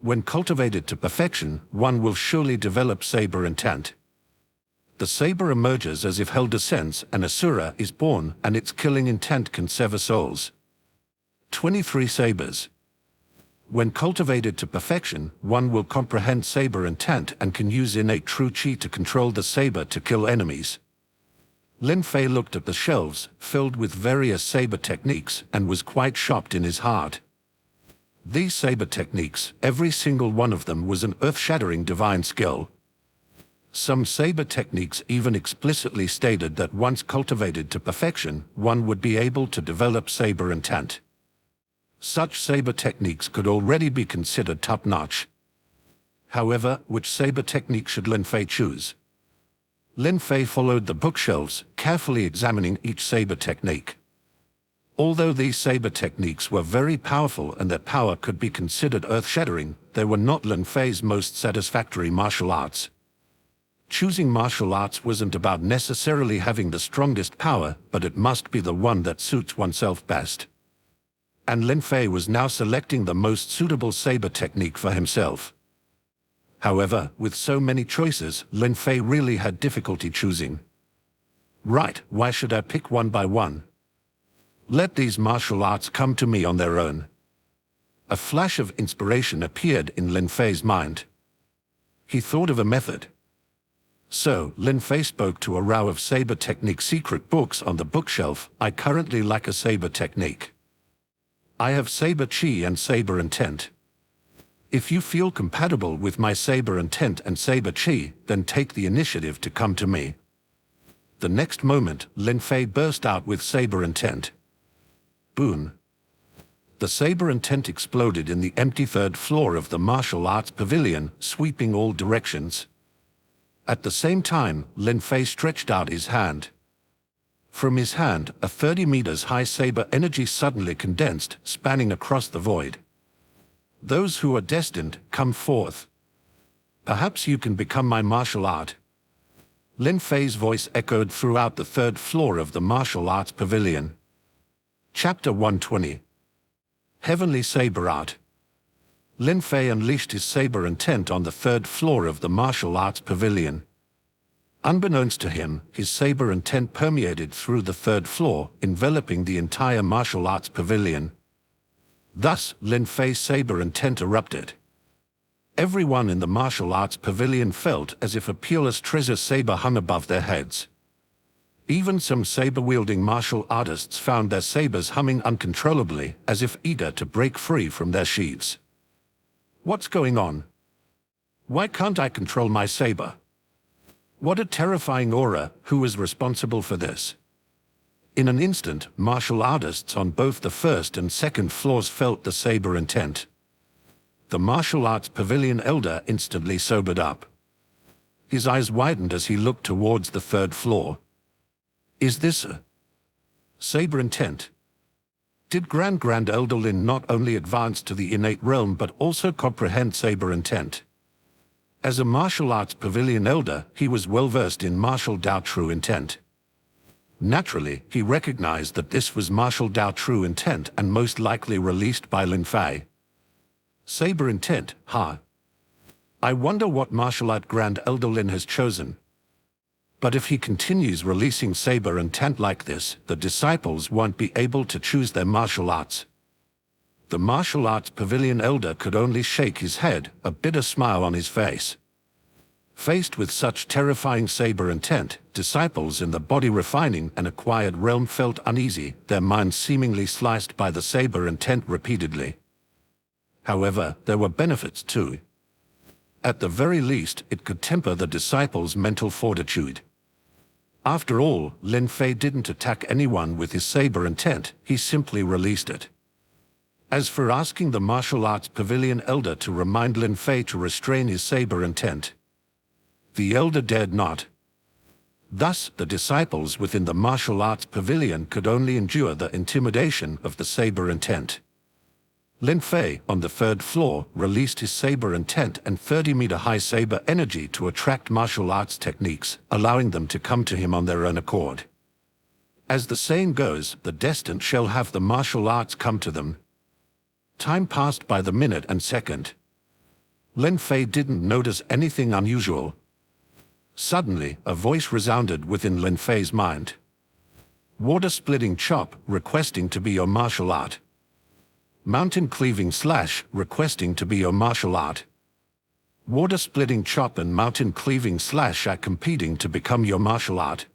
When cultivated to perfection, one will surely develop saber intent. The saber emerges as if hell descends, an asura is born, and its killing intent can sever souls. 23 sabers. When cultivated to perfection, one will comprehend saber intent and can use innate true chi to control the saber to kill enemies. Lin Fei looked at the shelves, filled with various saber techniques, and was quite shocked in his heart. These saber techniques, every single one of them was an earth-shattering divine skill. Some saber techniques even explicitly stated that once cultivated to perfection, one would be able to develop saber intent. Such saber techniques could already be considered top-notch. However, which saber technique should Lin Fei choose? Lin Fei followed the bookshelves, carefully examining each saber technique. Although these saber techniques were very powerful and their power could be considered earth-shattering, they were not Lin Fei's most satisfactory martial arts. Choosing martial arts wasn't about necessarily having the strongest power, but it must be the one that suits oneself best. And Lin Fei was now selecting the most suitable saber technique for himself. However, with so many choices, Lin Fei really had difficulty choosing. Right, why should I pick one by one? Let these martial arts come to me on their own. A flash of inspiration appeared in Lin Fei's mind. He thought of a method. So, Lin Fei spoke to a row of saber technique secret books on the bookshelf. I currently lack a saber technique. I have saber chi and saber intent. If you feel compatible with my saber intent and saber chi, then take the initiative to come to me. The next moment, Lin Fei burst out with saber intent. Boom. The saber intent exploded in the empty 3rd floor of the martial arts pavilion, sweeping all directions. At the same time, Lin Fei stretched out his hand. From his hand, a 30 meters high saber energy suddenly condensed, spanning across the void. Those who are destined, come forth. Perhaps you can become my martial art. Lin Fei's voice echoed throughout the 3rd floor of the martial arts pavilion. Chapter 120. Heavenly Saber Art. Lin Fei unleashed his saber intent on the 3rd floor of the martial arts pavilion. Unbeknownst to him, his saber intent permeated through the 3rd floor, enveloping the entire martial arts pavilion. Thus, Lin Fei's saber intent erupted. Everyone in the martial arts pavilion felt as if a peerless treasure saber hung above their heads. Even some saber-wielding martial artists found their sabers humming uncontrollably, as if eager to break free from their sheaths. What's going on? Why can't I control my saber? What a terrifying aura! Who is responsible for this? In an instant, martial artists on both the 1st and 2nd floors felt the saber intent. The martial arts pavilion elder instantly sobered up. His eyes widened as he looked towards the 3rd floor. Is this a saber intent? Did Grand Elder Lin not only advance to the innate realm but also comprehend saber intent? As a martial arts pavilion elder, he was well versed in martial Dao true intent. Naturally, he recognized that this was martial Dao true intent and most likely released by Lin Fei. Saber intent, huh? I wonder what martial art Grand Elder Lin has chosen. But if he continues releasing saber intent like this, the disciples won't be able to choose their martial arts. The martial arts pavilion elder could only shake his head, a bitter smile on his face. Faced with such terrifying saber intent, disciples in the body refining and acquired realm felt uneasy, their minds seemingly sliced by the saber intent repeatedly. However, there were benefits too. At the very least, it could temper the disciples' mental fortitude. After all, Lin Fei didn't attack anyone with his saber intent, he simply released it. As for asking the martial arts pavilion elder to remind Lin Fei to restrain his saber intent, the elder dared not. Thus, the disciples within the martial arts pavilion could only endure the intimidation of the saber intent. Lin Fei, on the 3rd floor, released his saber intent and 30-meter-high saber energy to attract martial arts techniques, allowing them to come to him on their own accord. As the saying goes, the destined shall have the martial arts come to them. Time passed by the minute and second. Lin Fei didn't notice anything unusual. Suddenly, a voice resounded within Lin Fei's mind. Water-splitting chop, requesting to be your martial art. Mountain-cleaving slash, requesting to be your martial art. Water-splitting chop and mountain-cleaving slash are competing to become your martial art.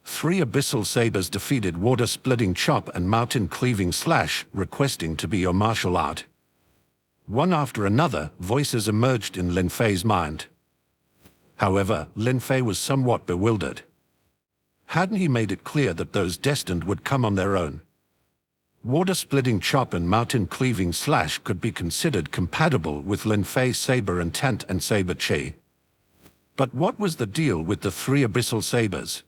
3 abyssal sabers defeated water-splitting chop and mountain-cleaving slash, requesting to be your martial art. One after another, voices emerged in Lin Fei's mind. However, Lin Fei was somewhat bewildered. Hadn't he made it clear that those destined would come on their own? Water-splitting chop and mountain-cleaving slash could be considered compatible with Lin Fei's saber intent and saber chi. But what was the deal with the 3 abyssal sabers?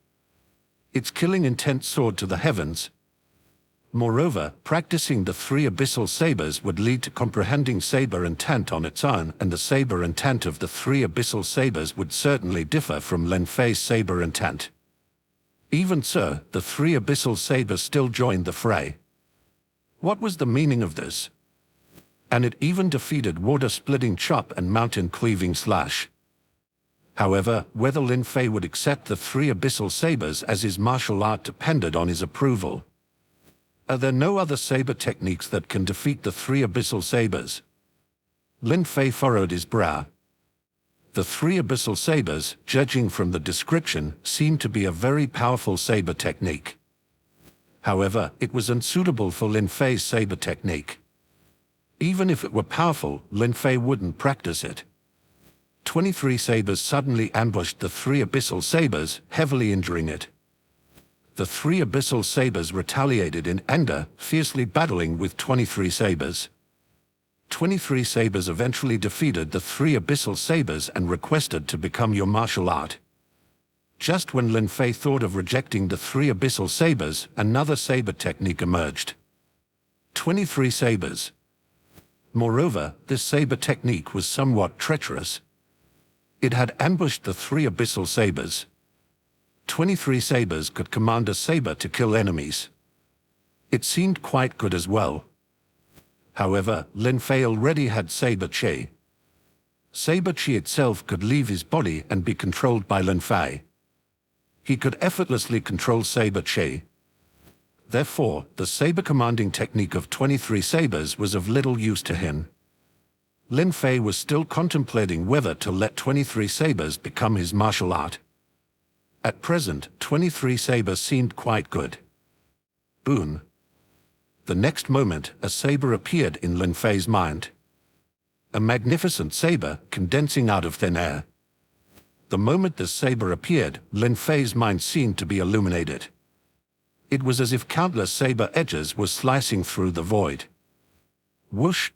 Its killing intent soared to the heavens. Moreover, practicing the 3 abyssal sabers would lead to comprehending saber intent on its own, and the saber intent of the 3 abyssal sabers would certainly differ from Lin Fei's saber intent. Even so, the 3 abyssal sabers still joined the fray. What was the meaning of this? And it even defeated water-splitting chop and mountain-cleaving slash. However, whether Lin Fei would accept the 3 abyssal sabers as his martial art depended on his approval. Are there no other saber techniques that can defeat the 3 abyssal sabers? Lin Fei furrowed his brow. The 3 abyssal sabers, judging from the description, seemed to be a very powerful saber technique. However, it was unsuitable for Lin Fei's saber technique. Even if it were powerful, Lin Fei wouldn't practice it. 23 sabers suddenly ambushed the 3 abyssal sabers, heavily injuring it. The 3 abyssal sabers retaliated in anger, fiercely battling with 23 sabers. 23 sabers eventually defeated the 3 abyssal sabers and requested to become your martial art. Just when Lin Fei thought of rejecting the 3 abyssal sabers, another saber technique emerged. 23 sabers. Moreover, this saber technique was somewhat treacherous. It had ambushed the 3 abyssal sabers. 23 sabers could command a saber to kill enemies. It seemed quite good as well. However, Lin Fei already had saber chi. Saber chi itself could leave his body and be controlled by Lin Fei. He could effortlessly control saber chi. Therefore, the saber commanding technique of 23 sabers was of little use to him. Lin Fei was still contemplating whether to let 23 sabers become his martial art. At present, 23 sabers seemed quite good. Boon. The next moment, a saber appeared in Lin Fei's mind. A magnificent saber, condensing out of thin air. The moment this saber appeared, Lin Fei's mind seemed to be illuminated. It was as if countless saber edges were slicing through the void. Whoosh!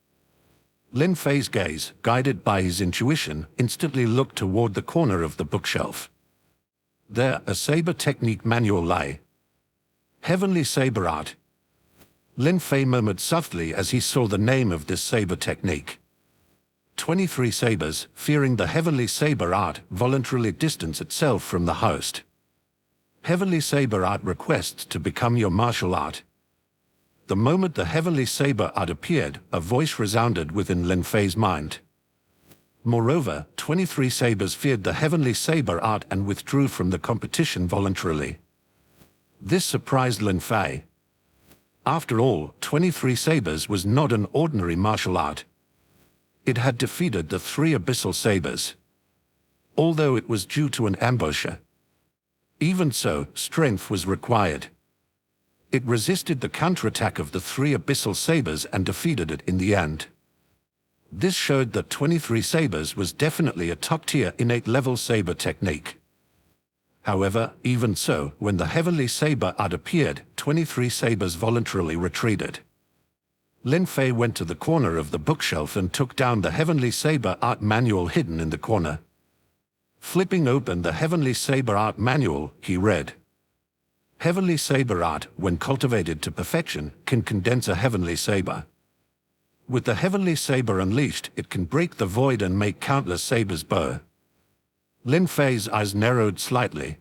Lin Fei's gaze, guided by his intuition, instantly looked toward the corner of the bookshelf. There, a saber technique manual lay. Heavenly Saber Art. Lin Fei murmured softly as he saw the name of this saber technique. 23 sabers, fearing the Heavenly Saber Art, voluntarily distance itself from the host. Heavenly Saber Art requests to become your martial art. The moment the Heavenly Saber Art appeared, a voice resounded within Lin Fei's mind. Moreover, 23 sabers feared the Heavenly Saber Art and withdrew from the competition voluntarily. This surprised Lin Fei. After all, 23 sabers was not an ordinary martial art. It had defeated the 3 abyssal sabers. Although it was due to an ambusher. Even so, strength was required. It resisted the counterattack of the 3 abyssal sabers and defeated it in the end. This showed that 23 sabers was definitely a top-tier innate level saber technique. However, even so, when the Heavenly Saber Art appeared, 23 sabers voluntarily retreated. Lin Fei went to the corner of the bookshelf and took down the Heavenly Saber Art manual hidden in the corner. Flipping open the Heavenly Saber Art manual, he read, Heavenly Saber Art, when cultivated to perfection, can condense a heavenly saber. With the Heavenly Saber unleashed, it can break the void and make countless sabers bow. Lin Fei's eyes narrowed slightly.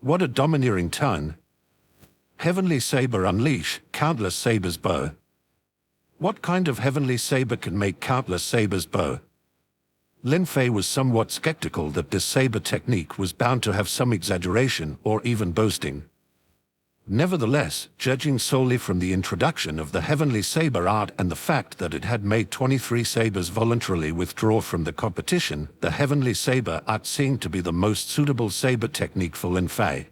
What a domineering tone. Heavenly Saber unleash, countless sabers bow. What kind of heavenly saber can make countless sabers bow? Lin Fei was somewhat skeptical that this saber technique was bound to have some exaggeration or even boasting. Nevertheless, judging solely from the introduction of the heavenly saber art and the fact that it had made 23 sabers voluntarily withdraw from the competition, the heavenly saber art seemed to be the most suitable saber technique for Lin Fei.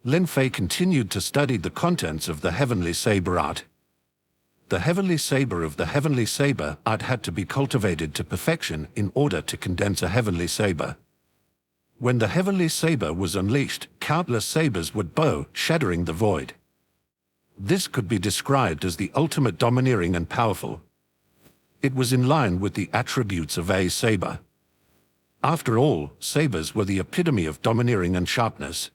Lin Fei continued to study the contents of the heavenly saber art. The heavenly saber of the heavenly saber art had to be cultivated to perfection in order to condense a heavenly saber. When the heavenly saber was unleashed, countless sabers would bow, shattering the void. This could be described as the ultimate domineering and powerful. It was in line with the attributes of a saber. After all, sabers were the epitome of domineering and sharpness.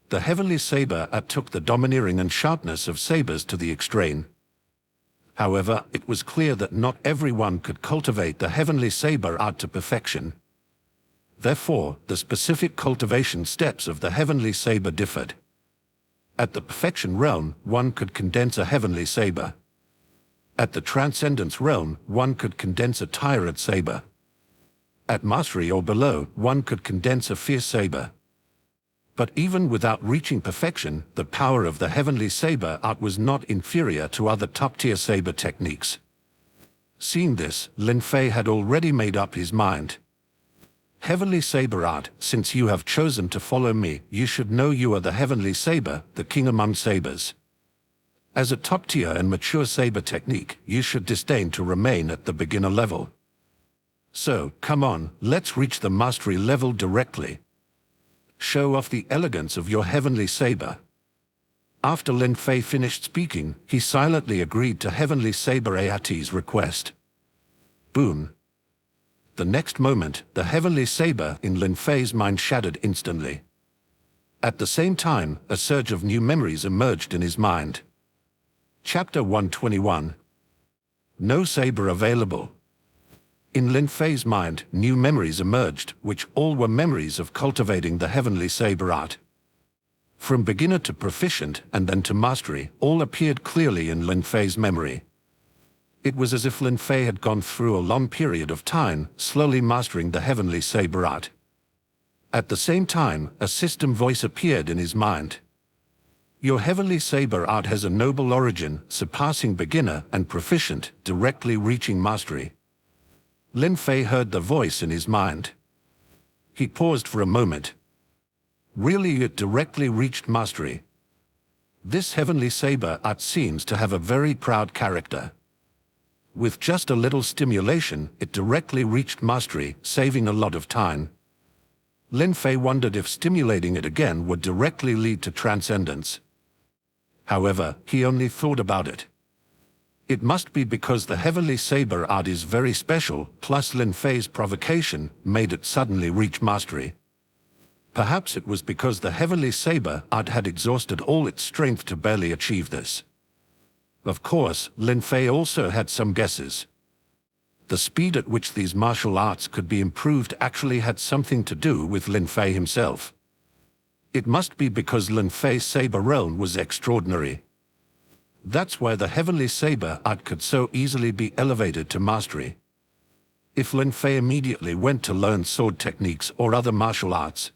The heavenly saber art took the domineering and sharpness of sabers to the extreme. However, it was clear that not everyone could cultivate the heavenly saber art to perfection. Therefore, the specific cultivation steps of the heavenly saber differed. At the perfection realm, one could condense a heavenly saber. At the transcendence realm, one could condense a tyrant saber. At mastery or below, one could condense a fierce saber. But even without reaching perfection, the power of the heavenly saber art was not inferior to other top-tier saber techniques. Seeing this, Lin Fei had already made up his mind. Heavenly saber art, since you have chosen to follow me, you should know you are the heavenly saber, the king among sabers. As a top-tier and mature saber technique, you should disdain to remain at the beginner level. So, come on, let's reach the mastery level directly. Show off the elegance of your heavenly saber. After Lin Fei finished speaking, he silently agreed to heavenly saber art's request. Boom. The next moment, the heavenly saber in Lin Fei's mind shattered instantly. At the same time, a surge of new memories emerged in his mind. Chapter 121. No saber available. In Lin Fei's mind, new memories emerged, which all were memories of cultivating the heavenly saber art. From beginner to proficient and then to mastery, all appeared clearly in Lin Fei's memory. It was as if Lin Fei had gone through a long period of time, slowly mastering the heavenly saber art. At the same time, a system voice appeared in his mind. Your heavenly saber art has a noble origin, surpassing beginner and proficient, directly reaching mastery. Lin Fei heard the voice in his mind. He paused for a moment. Really, it directly reached mastery. This heavenly saber art seems to have a very proud character. With just a little stimulation, it directly reached mastery, saving a lot of time. Lin Fei wondered if stimulating it again would directly lead to transcendence. However, he only thought about it. It must be because the heavenly saber art is very special, plus Lin Fei's provocation made it suddenly reach mastery. Perhaps it was because the heavenly saber art had exhausted all its strength to barely achieve this. Of course, Lin Fei also had some guesses. The speed at which these martial arts could be improved actually had something to do with Lin Fei himself. It must be because Lin Fei's saber realm was extraordinary. That's why the heavenly saber art could so easily be elevated to mastery. If Lin Fei immediately went to learn sword techniques or other martial arts,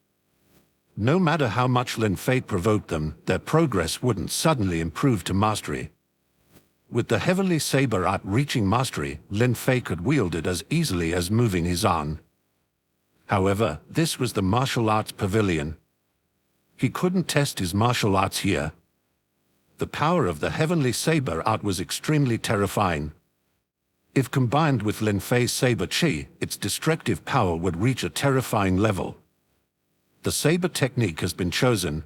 no matter how much Lin Fei provoked them, their progress wouldn't suddenly improve to mastery. With the heavenly saber art reaching mastery, Lin Fei could wield it as easily as moving his arm. However, this was the martial arts pavilion. He couldn't test his martial arts here. The power of the heavenly saber art was extremely terrifying. If combined with Lin Fei's saber chi, its destructive power would reach a terrifying level. The saber technique has been chosen.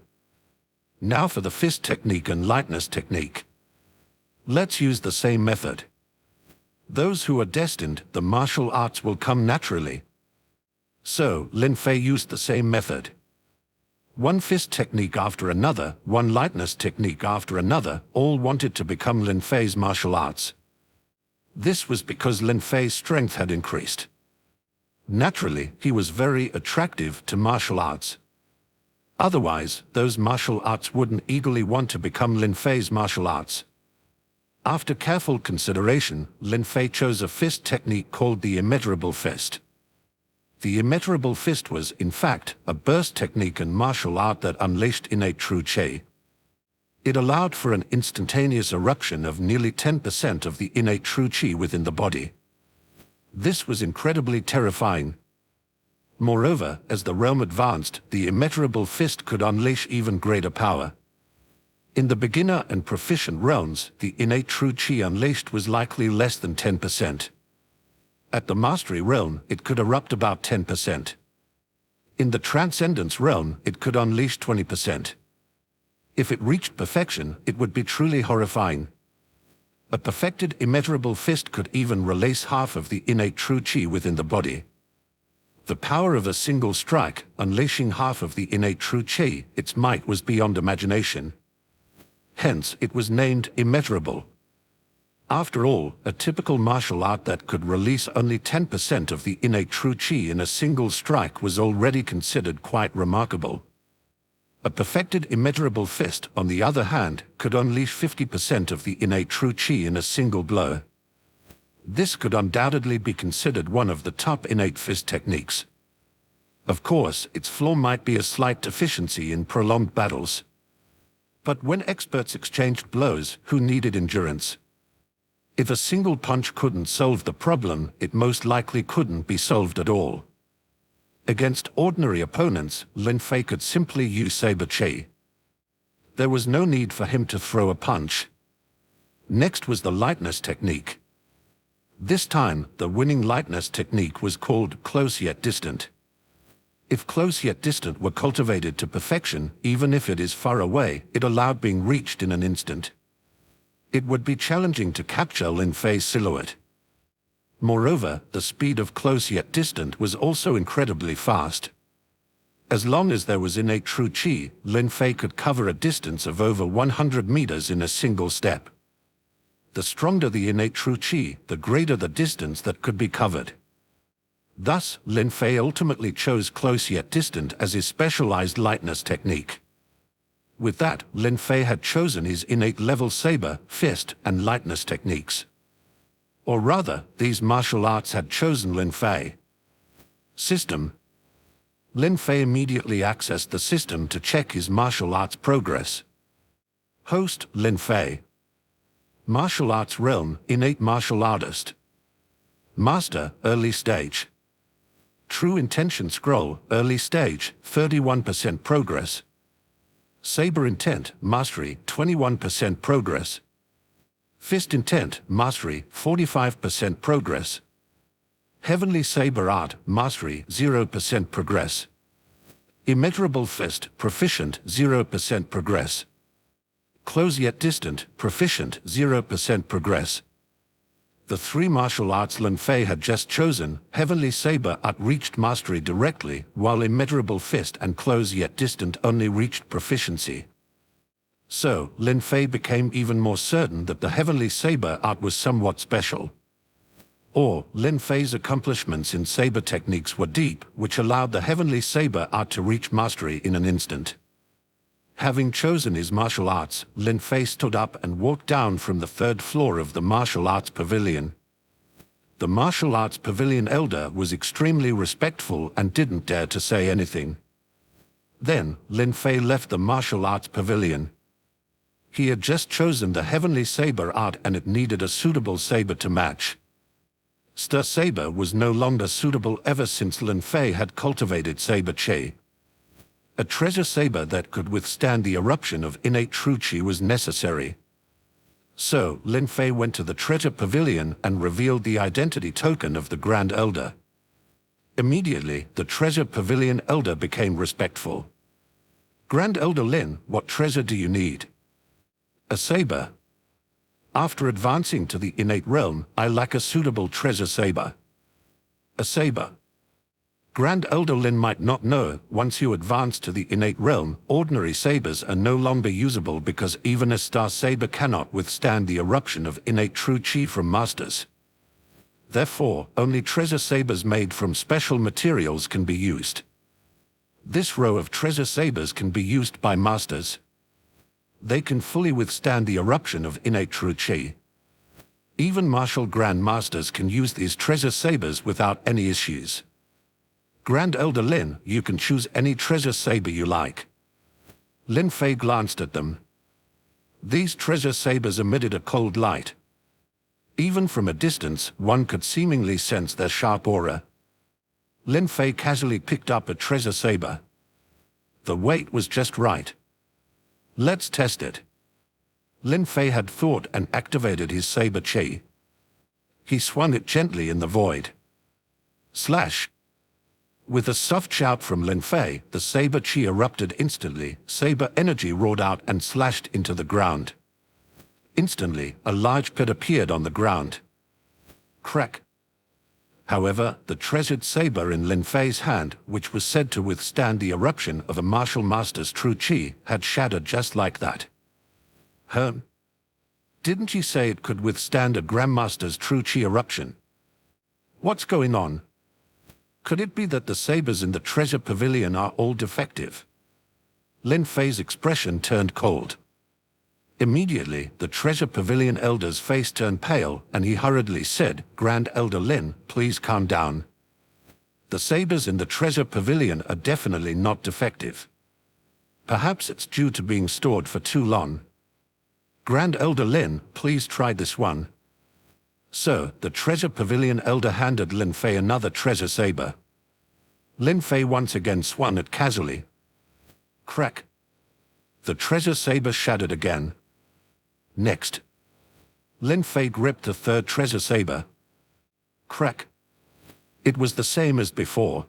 Now for the fist technique and lightness technique. Let's use the same method. Those who are destined, the martial arts will come naturally. So, Lin Fei used the same method. One fist technique after another, one lightness technique after another, all wanted to become Lin Fei's martial arts. This was because Lin Fei's strength had increased. Naturally, he was very attractive to martial arts. Otherwise, those martial arts wouldn't eagerly want to become Lin Fei's martial arts. After careful consideration, Lin Fei chose a fist technique called the immeasurable fist. The immeasurable fist was, in fact, a burst technique and martial art that unleashed innate true qi. It allowed for an instantaneous eruption of nearly 10% of the innate true qi within the body. This was incredibly terrifying. Moreover, as the realm advanced, the immeasurable fist could unleash even greater power. In the beginner and proficient realms, the innate true qi unleashed was likely less than 10%. At the mastery realm, it could erupt about 10%. In the transcendence realm, it could unleash 20%. If it reached perfection, it would be truly horrifying. A perfected immeasurable fist could even release half of the innate true qi within the body. The power of a single strike, unleashing half of the innate true qi, its might was beyond imagination. Hence, it was named immeasurable. After all, a typical martial art that could release only 10% of the innate true qi in a single strike was already considered quite remarkable. A perfected immeasurable fist, on the other hand, could unleash 50% of the innate true qi in a single blow. This could undoubtedly be considered one of the top innate fist techniques. Of course, its flaw might be a slight deficiency in prolonged battles. But when experts exchanged blows, who needed endurance? If a single punch couldn't solve the problem, it most likely couldn't be solved at all. Against ordinary opponents, Lin Fei could simply use saber qi. There was no need for him to throw a punch. Next was the lightness technique. This time, the winning lightness technique was called close yet distant. If close yet distant were cultivated to perfection, even if it is far away, it allowed being reached in an instant. It would be challenging to capture Lin Fei's silhouette. Moreover, the speed of close yet distant was also incredibly fast. As long as there was innate true qi, Lin Fei could cover a distance of over 100 meters in a single step. The stronger the innate true qi, the greater the distance that could be covered. Thus, Lin Fei ultimately chose close yet distant as his specialized lightness technique. With that, Lin Fei had chosen his innate level saber, fist, and lightness techniques. Or rather, these martial arts had chosen Lin Fei. System. Lin Fei immediately accessed the system to check his martial arts progress. Host, Lin Fei. Martial arts realm, innate martial artist. Master, early stage. True intention scroll, early stage, 31% progress. Saber intent, mastery, 21% progress. Fist intent, mastery, 45% progress. Heavenly saber art, mastery, 0% progress. Immeasurable fist, proficient, 0% progress. Close yet distant, proficient, 0% progress. The three martial arts Lin Fei had just chosen, Heavenly Saber Art reached mastery directly, while Immeasurable Fist and Close Yet Distant only reached proficiency. So, Lin Fei became even more certain that the Heavenly Saber Art was somewhat special. Or, Lin Fei's accomplishments in saber techniques were deep, which allowed the Heavenly Saber Art to reach mastery in an instant. Having chosen his martial arts, Lin Fei stood up and walked down from the third floor of the martial arts pavilion. The martial arts pavilion elder was extremely respectful and didn't dare to say anything. Then, Lin Fei left the martial arts pavilion. He had just chosen the Heavenly Saber Art and it needed a suitable saber to match. Star Saber was no longer suitable ever since Lin Fei had cultivated Saber Qi. A treasure saber that could withstand the eruption of innate true qi was necessary. So, Lin Fei went to the treasure pavilion and revealed the identity token of the Grand Elder. Immediately, the treasure pavilion elder became respectful. Grand Elder Lin, what treasure do you need? A saber. After advancing to the innate realm, I lack a suitable treasure saber. A saber. Grand Elder Lin might not know, once you advance to the innate realm, ordinary sabers are no longer usable because even a star saber cannot withstand the eruption of innate true qi from masters. Therefore, only treasure sabers made from special materials can be used. This row of treasure sabers can be used by masters. They can fully withstand the eruption of innate true chi. Even martial Grand Masters can use these treasure sabers without any issues. Grand Elder Lin, you can choose any treasure saber you like. Lin Fei glanced at them. These treasure sabers emitted a cold light. Even from a distance, one could seemingly sense their sharp aura. Lin Fei casually picked up a treasure saber. The weight was just right. Let's test it. Lin Fei had thought and activated his saber chi. He swung it gently in the void. Slash! With a soft shout from Lin Fei, the saber chi erupted instantly. Saber energy roared out and slashed into the ground. Instantly, a large pit appeared on the ground. Crack! However, the treasured saber in Lin Fei's hand, which was said to withstand the eruption of a martial master's true chi, had shattered just like that. Didn't you say it could withstand a Grandmaster's true chi eruption? What's going on? Could it be that the sabers in the treasure pavilion are all defective? Lin Fei's expression turned cold. Immediately, the treasure pavilion elder's face turned pale, and he hurriedly said, "Grand Elder Lin, please calm down. The sabers in the treasure pavilion are definitely not defective. Perhaps it's due to being stored for too long. Grand Elder Lin, please try this one." So, the treasure pavilion elder handed Lin Fei another treasure saber. Lin Fei once again swung it casually. Crack! The treasure saber shattered again. Next, Lin Fei gripped the third treasure saber. Crack! It was the same as before.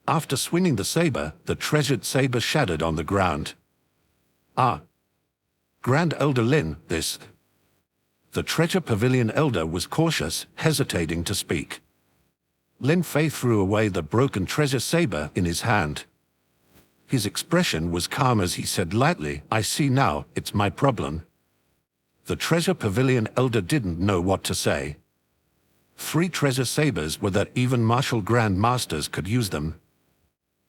After swinging the saber, the treasured saber shattered on the ground. Ah! Grand Elder Lin, this... The treasure pavilion elder was cautious, hesitating to speak. Lin Fei threw away the broken treasure saber in his hand. His expression was calm as he said lightly, "I see now, it's my problem." The treasure pavilion elder didn't know what to say. 3 treasure sabers were that even martial Grand Masters could use them.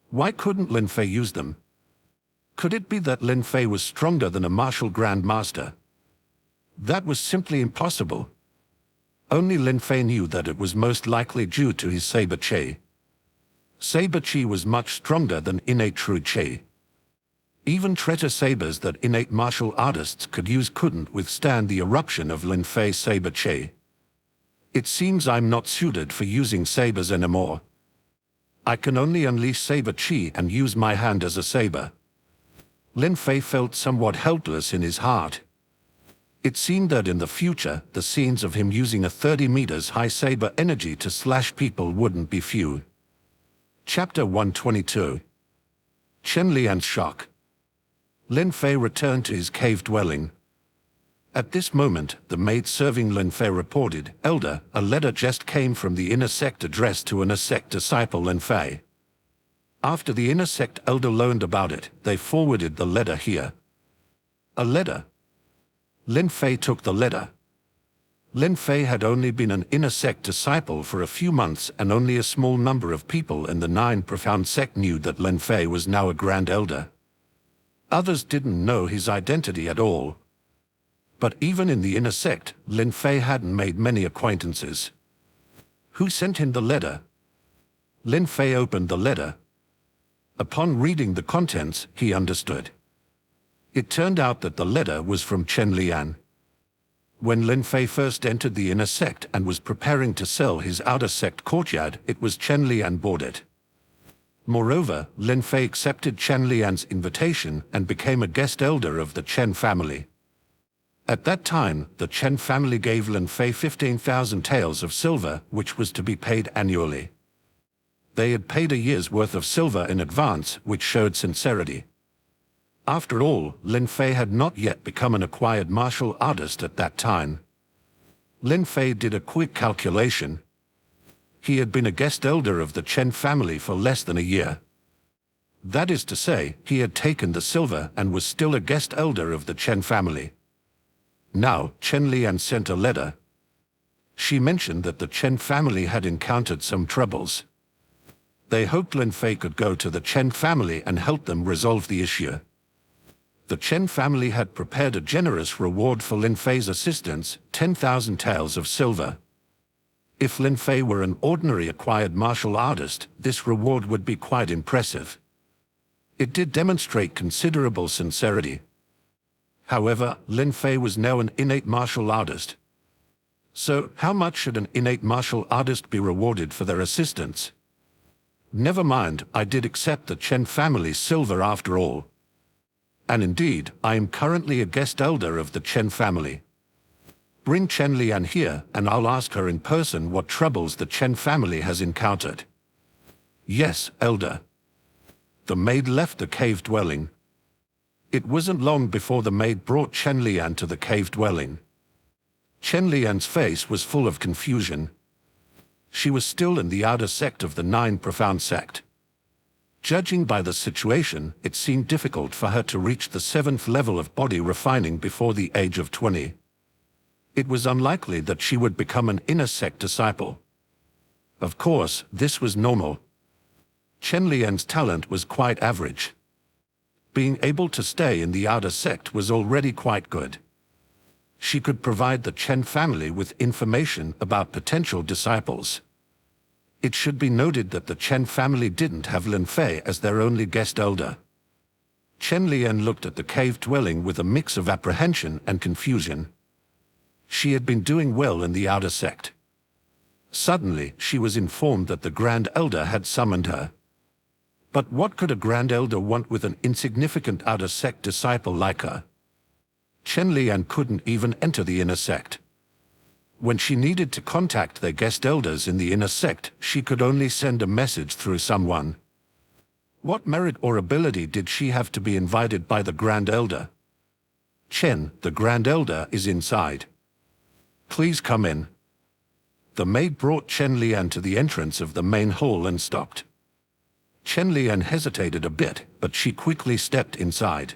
Why couldn't Lin Fei use them? Could it be that Lin Fei was stronger than a martial Grand Master? That was simply impossible. Only Lin Fei knew that it was most likely due to his saber chi. Saber chi was much stronger than innate true chi. Even treasure sabers that innate martial artists could use couldn't withstand the eruption of Lin Fei's saber chi. It seems I'm not suited for using sabers anymore. I can only unleash saber chi and use my hand as a saber. Lin Fei felt somewhat helpless in his heart. It seemed that in the future, the scenes of him using a 30 meters high saber energy to slash people wouldn't be few. Chapter 122. Chen Lian's shock. Lin Fei returned to his cave dwelling. At this moment, the maid serving Lin Fei reported, "Elder, a letter just came from the inner sect addressed to inner sect disciple Lin Fei." After the inner sect elder learned about it, they forwarded the letter here. A letter? Lin Fei took the letter. Lin Fei had only been an inner sect disciple for a few months, and only a small number of people in the 9 profound sect knew that Lin Fei was now a grand elder. Others didn't know his identity at all. But even in the inner sect, Lin Fei hadn't made many acquaintances. Who sent him the letter? Lin Fei opened the letter. Upon reading the contents, he understood. It turned out that the letter was from Chen Lian. When Lin Fei first entered the inner sect and was preparing to sell his outer sect courtyard, it was Chen Lian bought it. Moreover, Lin Fei accepted Chen Lian's invitation and became a guest elder of the Chen family. At that time, the Chen family gave Lin Fei 15,000 taels of silver, which was to be paid annually. They had paid a year's worth of silver in advance, which showed sincerity. After all, Lin Fei had not yet become an acquired martial artist at that time. Lin Fei did a quick calculation. He had been a guest elder of the Chen family for less than a year. That is to say, he had taken the silver and was still a guest elder of the Chen family. Now, Chen Lian sent a letter. She mentioned that the Chen family had encountered some troubles. They hoped Lin Fei could go to the Chen family and help them resolve the issue. The Chen family had prepared a generous reward for Lin Fei's assistance, 10,000 taels of silver. If Lin Fei were an ordinary acquired martial artist, this reward would be quite impressive. It did demonstrate considerable sincerity. However, Lin Fei was now an innate martial artist. So, how much should an innate martial artist be rewarded for their assistance? Never mind, I did accept the Chen family's silver after all. And indeed, I am currently a guest elder of the Chen family. Bring Chen Lian here, and I'll ask her in person what troubles the Chen family has encountered. Yes, elder. The maid left the cave dwelling. It wasn't long before the maid brought Chen Lian to the cave dwelling. Chen Lian's face was full of confusion. She was still in the outer sect of the 9 profound sect. Judging by the situation, it seemed difficult for her to reach the 7th level of body refining before the age of 20. It was unlikely that she would become an inner sect disciple. Of course, this was normal. Chen Lian's talent was quite average. Being able to stay in the outer sect was already quite good. She could provide the Chen family with information about potential disciples. It should be noted that the Chen family didn't have Lin Fei as their only guest elder. Chen Lian looked at the cave dwelling with a mix of apprehension and confusion. She had been doing well in the outer sect. Suddenly, she was informed that the Grand Elder had summoned her. But what could a Grand Elder want with an insignificant outer sect disciple like her? Chen Lian couldn't even enter the inner sect. When she needed to contact their guest elders in the inner sect, she could only send a message through someone. What merit or ability did she have to be invited by the Grand Elder? Chen, the Grand Elder, is inside. Please come in. The maid brought Chen Lian to the entrance of the main hall and stopped. Chen Lian hesitated a bit, but she quickly stepped inside.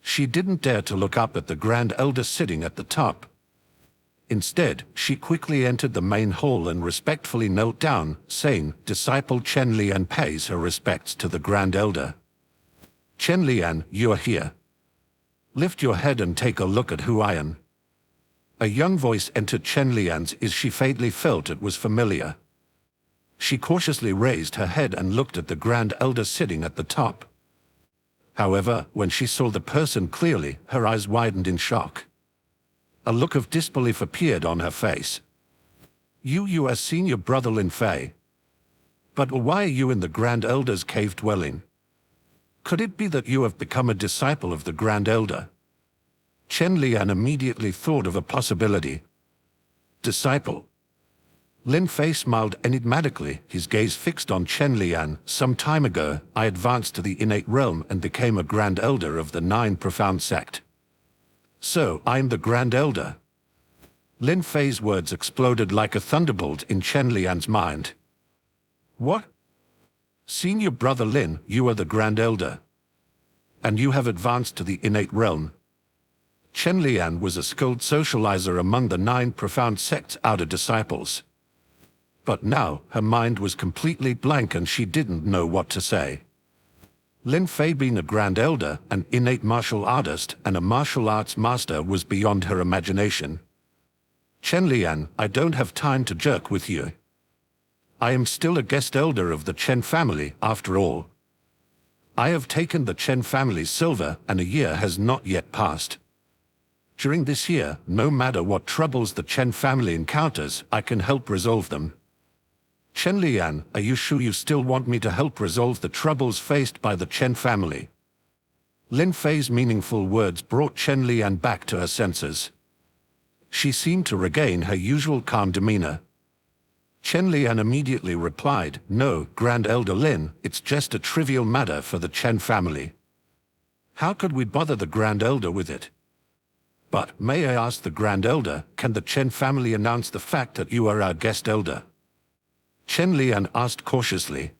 She didn't dare to look up at the Grand Elder sitting at the top. Instead, she quickly entered the main hall and respectfully knelt down, saying, "Disciple Chen Lian pays her respects to the Grand Elder." "Chen Lian, you're here. Lift your head and take a look at who I am." A young voice entered Chen Lian's ears. She faintly felt it was familiar. She cautiously raised her head and looked at the Grand Elder sitting at the top. However, when she saw the person clearly, her eyes widened in shock. A look of disbelief appeared on her face. You are senior brother Lin Fei. But why are you in the Grand Elder's cave dwelling? Could it be that you have become a disciple of the Grand Elder? Chen Lian immediately thought of a possibility. Disciple. Lin Fei smiled enigmatically, his gaze fixed on Chen Lian. "Some time ago, I advanced to the innate realm and became a Grand Elder of the 9 profound sect. So, I'm the Grand Elder." Lin Fei's words exploded like a thunderbolt in Chen Lian's mind. "What? Senior brother Lin, you are the Grand Elder. And you have advanced to the innate realm." Chen Lian was a skilled socializer among the 9 profound sect's outer disciples. But now, her mind was completely blank and she didn't know what to say. Lin Fei being a Grand Elder, an innate martial artist, and a martial arts master was beyond her imagination. "Chen Lian, I don't have time to jerk with you. I am still a guest elder of the Chen family, after all. I have taken the Chen family's silver, and a year has not yet passed. During this year, no matter what troubles the Chen family encounters, I can help resolve them. Chen Lian, are you sure you still want me to help resolve the troubles faced by the Chen family?" Lin Fei's meaningful words brought Chen Lian back to her senses. She seemed to regain her usual calm demeanor. Chen Lian immediately replied, "No, Grand Elder Lin, it's just a trivial matter for the Chen family. How could we bother the Grand Elder with it? But, may I ask the Grand Elder, can the Chen family announce the fact that you are our guest elder?" Chen Lian asked cautiously.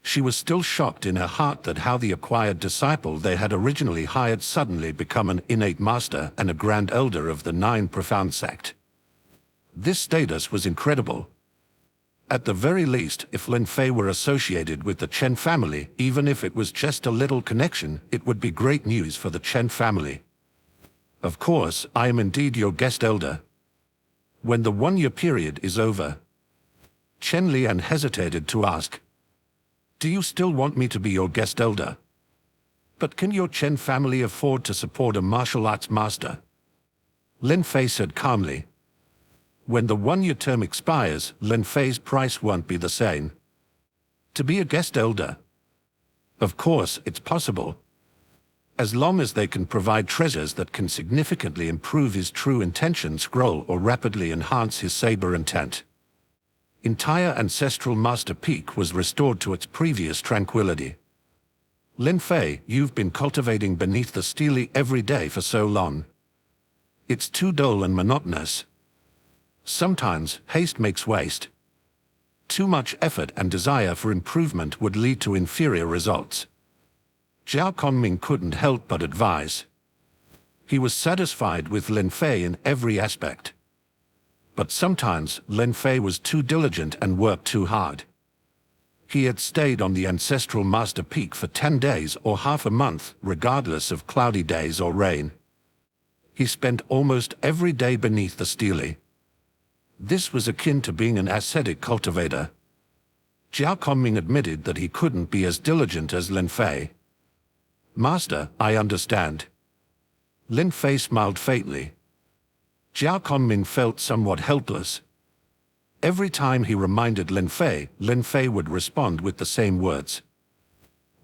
She was still shocked in her heart that how the acquired disciple they had originally hired suddenly become an innate master and a Grand Elder of the 9 profound sect. This status was incredible. At the very least, if Lin Fei were associated with the Chen family, even if it was just a little connection, it would be great news for the Chen family. Of course, I am indeed your guest elder. When the one-year period is over. Chen Lian hesitated to ask, do you still want me to be your guest elder? But can your Chen family afford to support a martial arts master? Lin Fei said calmly. When the one-year term expires, Lin Fei's price won't be the same. To be a guest elder? Of course, it's possible. As long as they can provide treasures that can significantly improve his true intention scroll or rapidly enhance his saber intent. Entire ancestral master peak was restored to its previous tranquility. Lin Fei, you've been cultivating beneath the steely every day for so long. It's too dull and monotonous. Sometimes, haste makes waste. Too much effort and desire for improvement would lead to inferior results. Zhao Conming couldn't help but advise. He was satisfied with Lin Fei in every aspect. But sometimes, Lin Fei was too diligent and worked too hard. He had stayed on the ancestral master peak for 10 days or half a month, regardless of cloudy days or rain. He spent almost every day beneath the steely. This was akin to being an ascetic cultivator. Zhao Conming admitted that he couldn't be as diligent as Lin Fei. Master, I understand. Lin Fei smiled faintly. Zhao Conming felt somewhat helpless. Every time he reminded Lin Fei would respond with the same words.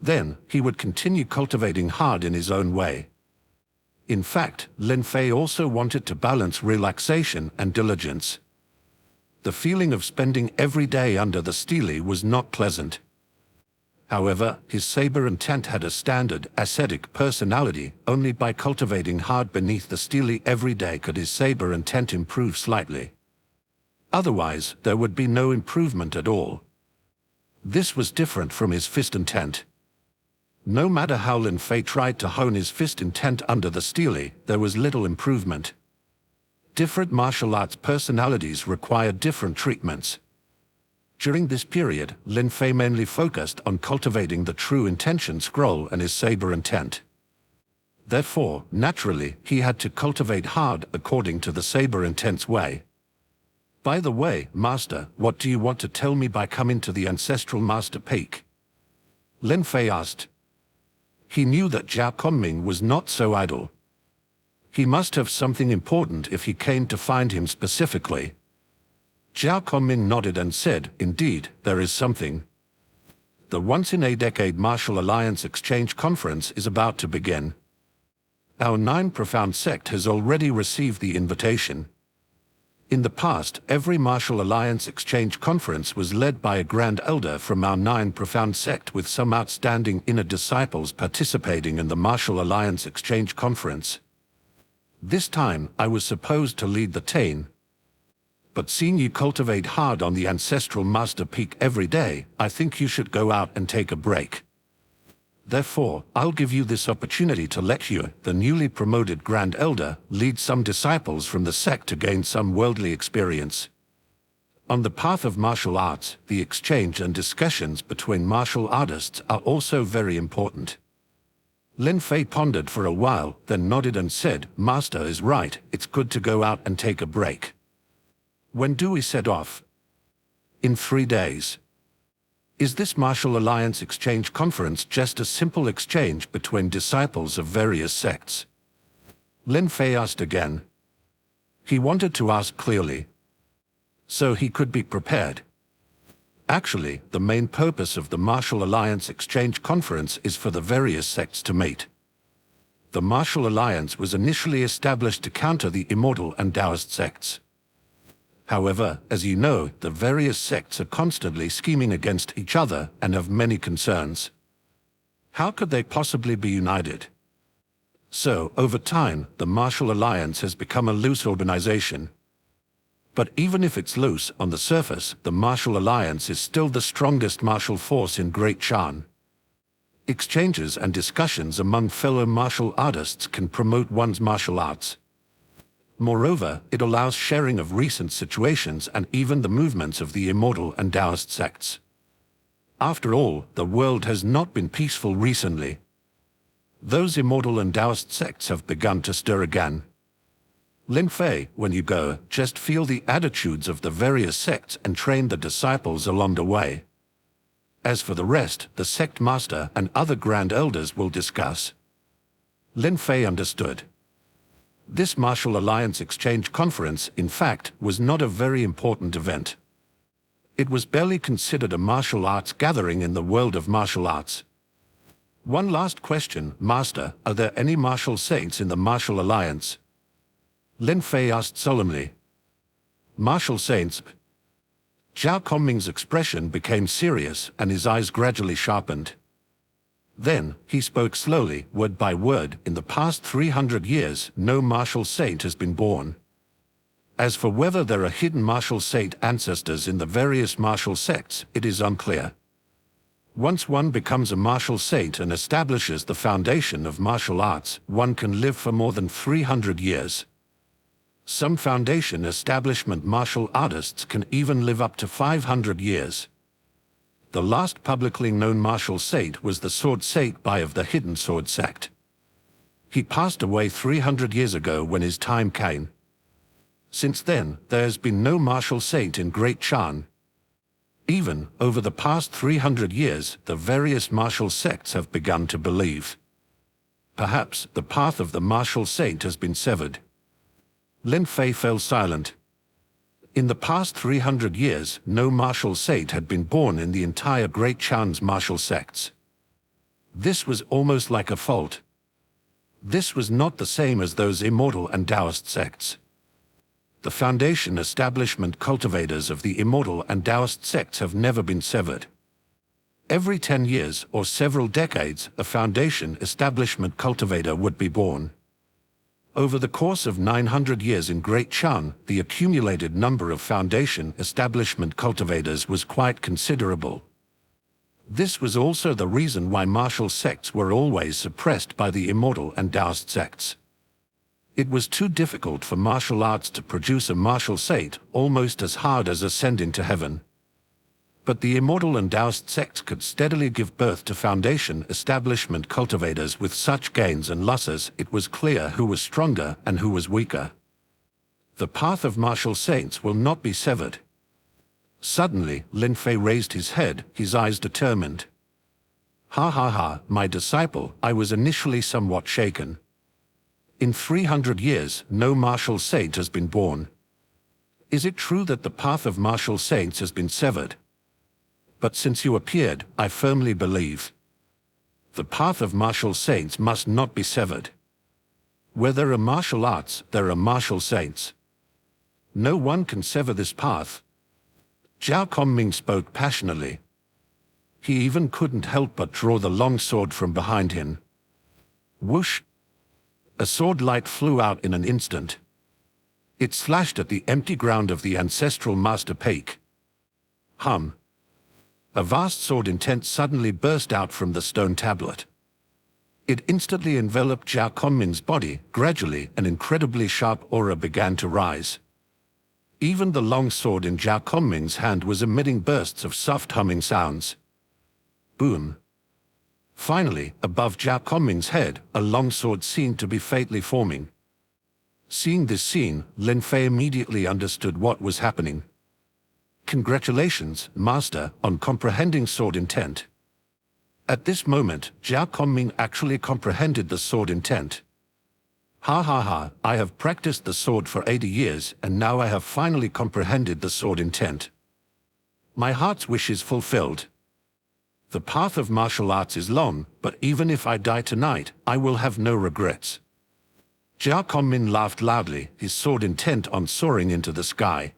Then, he would continue cultivating hard in his own way. In fact, Lin Fei also wanted to balance relaxation and diligence. The feeling of spending every day under the steely was not pleasant. However, his saber intent had a standard, ascetic personality. Only by cultivating hard beneath the steely every day could his saber intent improve slightly. Otherwise, there would be no improvement at all. This was different from his fist intent. No matter how Lin Fei tried to hone his fist intent under the steely, there was little improvement. Different martial arts personalities required different treatments. During this period, Lin Fei mainly focused on cultivating the true intention scroll and his saber intent. Therefore, naturally, he had to cultivate hard according to the saber intent's way. By the way, Master, what do you want to tell me by coming to the ancestral master peak? Lin Fei asked. He knew that Zhao Conming was not so idle. He must have something important if he came to find him specifically. Zhao Conming nodded and said, indeed, there is something. The once-in-a-decade Martial Alliance Exchange Conference is about to begin. Our 9 Profound sect has already received the invitation. In the past, every Martial Alliance Exchange Conference was led by a Grand Elder from our 9 Profound sect, with some outstanding inner disciples participating in the Martial Alliance Exchange Conference. This time, I was supposed to lead the Tain. But seeing you cultivate hard on the ancestral master peak every day, I think you should go out and take a break. Therefore, I'll give you this opportunity to let you, the newly promoted Grand Elder, lead some disciples from the sect to gain some worldly experience. On the path of martial arts, the exchange and discussions between martial artists are also very important. Lin Fei pondered for a while, then nodded and said, Master is right, it's good to go out and take a break. When do we set off? In 3 days. Is this Martial Alliance Exchange Conference just a simple exchange between disciples of various sects? Lin Fei asked again. He wanted to ask clearly, so he could be prepared. Actually, the main purpose of the Martial Alliance Exchange Conference is for the various sects to meet. The Martial Alliance was initially established to counter the Immortal and Taoist sects. However, as you know, the various sects are constantly scheming against each other and have many concerns. How could they possibly be united? So, over time, the Martial Alliance has become a loose organization. But even if it's loose on the surface, the Martial Alliance is still the strongest martial force in Great Shan. Exchanges and discussions among fellow martial artists can promote one's martial arts. Moreover, it allows sharing of recent situations and even the movements of the immortal and Taoist sects. After all, the world has not been peaceful recently. Those immortal and Taoist sects have begun to stir again. Lin Fei, when you go, just feel the attitudes of the various sects and train the disciples along the way. As for the rest, the sect master and other grand elders will discuss. Lin Fei understood. This Martial Alliance Exchange Conference, in fact, was not a very important event. It was barely considered a martial arts gathering in the world of martial arts. One last question, Master, are there any martial saints in the Martial Alliance? Lin Fei asked solemnly. Martial saints? Zhao Kongming's expression became serious and his eyes gradually sharpened. Then, he spoke slowly, word by word. In the past 300 years, no martial saint has been born. As for whether there are hidden martial saint ancestors in the various martial sects, it is unclear. Once one becomes a martial saint and establishes the foundation of martial arts, one can live for more than 300 years. Some foundation establishment martial artists can even live up to 500 years. The last publicly known martial saint was the sword saint Bai of the Hidden Sword sect. He passed away 300 years ago when his time came. Since then, there has been no martial saint in Great Chan. Even over the past 300 years, the various martial sects have begun to believe. Perhaps the path of the martial saint has been severed. Lin Fei fell silent. In the past 300 years, no martial saint had been born in the entire Great Chan's martial sects. This was almost like a fault. This was not the same as those immortal and Taoist sects. The foundation establishment cultivators of the immortal and Taoist sects have never been severed. Every 10 years or several decades, a foundation establishment cultivator would be born. Over the course of 900 years in Great Chan, the accumulated number of foundation establishment cultivators was quite considerable. This was also the reason why martial sects were always suppressed by the immortal and Taoist sects. It was too difficult for martial arts to produce a martial saint, almost as hard as ascending to heaven. But the immortal and Taoist sects could steadily give birth to foundation establishment cultivators with such gains and losses. It was clear who was stronger and who was weaker. The path of martial saints will not be severed. Suddenly, Lin Fei raised his head, his eyes determined. Ha ha ha, my disciple, I was initially somewhat shaken. In 300 years, no martial saint has been born. Is it true that the path of martial saints has been severed? But since you appeared, I firmly believe. The path of martial saints must not be severed. Where there are martial arts, there are martial saints. No one can sever this path. Zhao Kongming spoke passionately. He even couldn't help but draw the long sword from behind him. Whoosh! A sword light flew out in an instant. It slashed at the empty ground of the ancestral master peak. Hum! A vast sword intent suddenly burst out from the stone tablet. It instantly enveloped Zhao Kongming's body. Gradually, an incredibly sharp aura began to rise. Even the long sword in Zhao Kongming's hand was emitting bursts of soft humming sounds. Boom! Finally, above Zhao Kongming's head, a long sword seemed to be fatally forming. Seeing this scene, Lin Fei immediately understood what was happening. Congratulations, Master, on comprehending sword intent. At this moment, Zhao Kongming actually comprehended the sword intent. Ha ha ha, I have practiced the sword for 80 years, and now I have finally comprehended the sword intent. My heart's wish is fulfilled. The path of martial arts is long, but even if I die tonight, I will have no regrets. Zhao Kongming laughed loudly, his sword intent on soaring into the sky.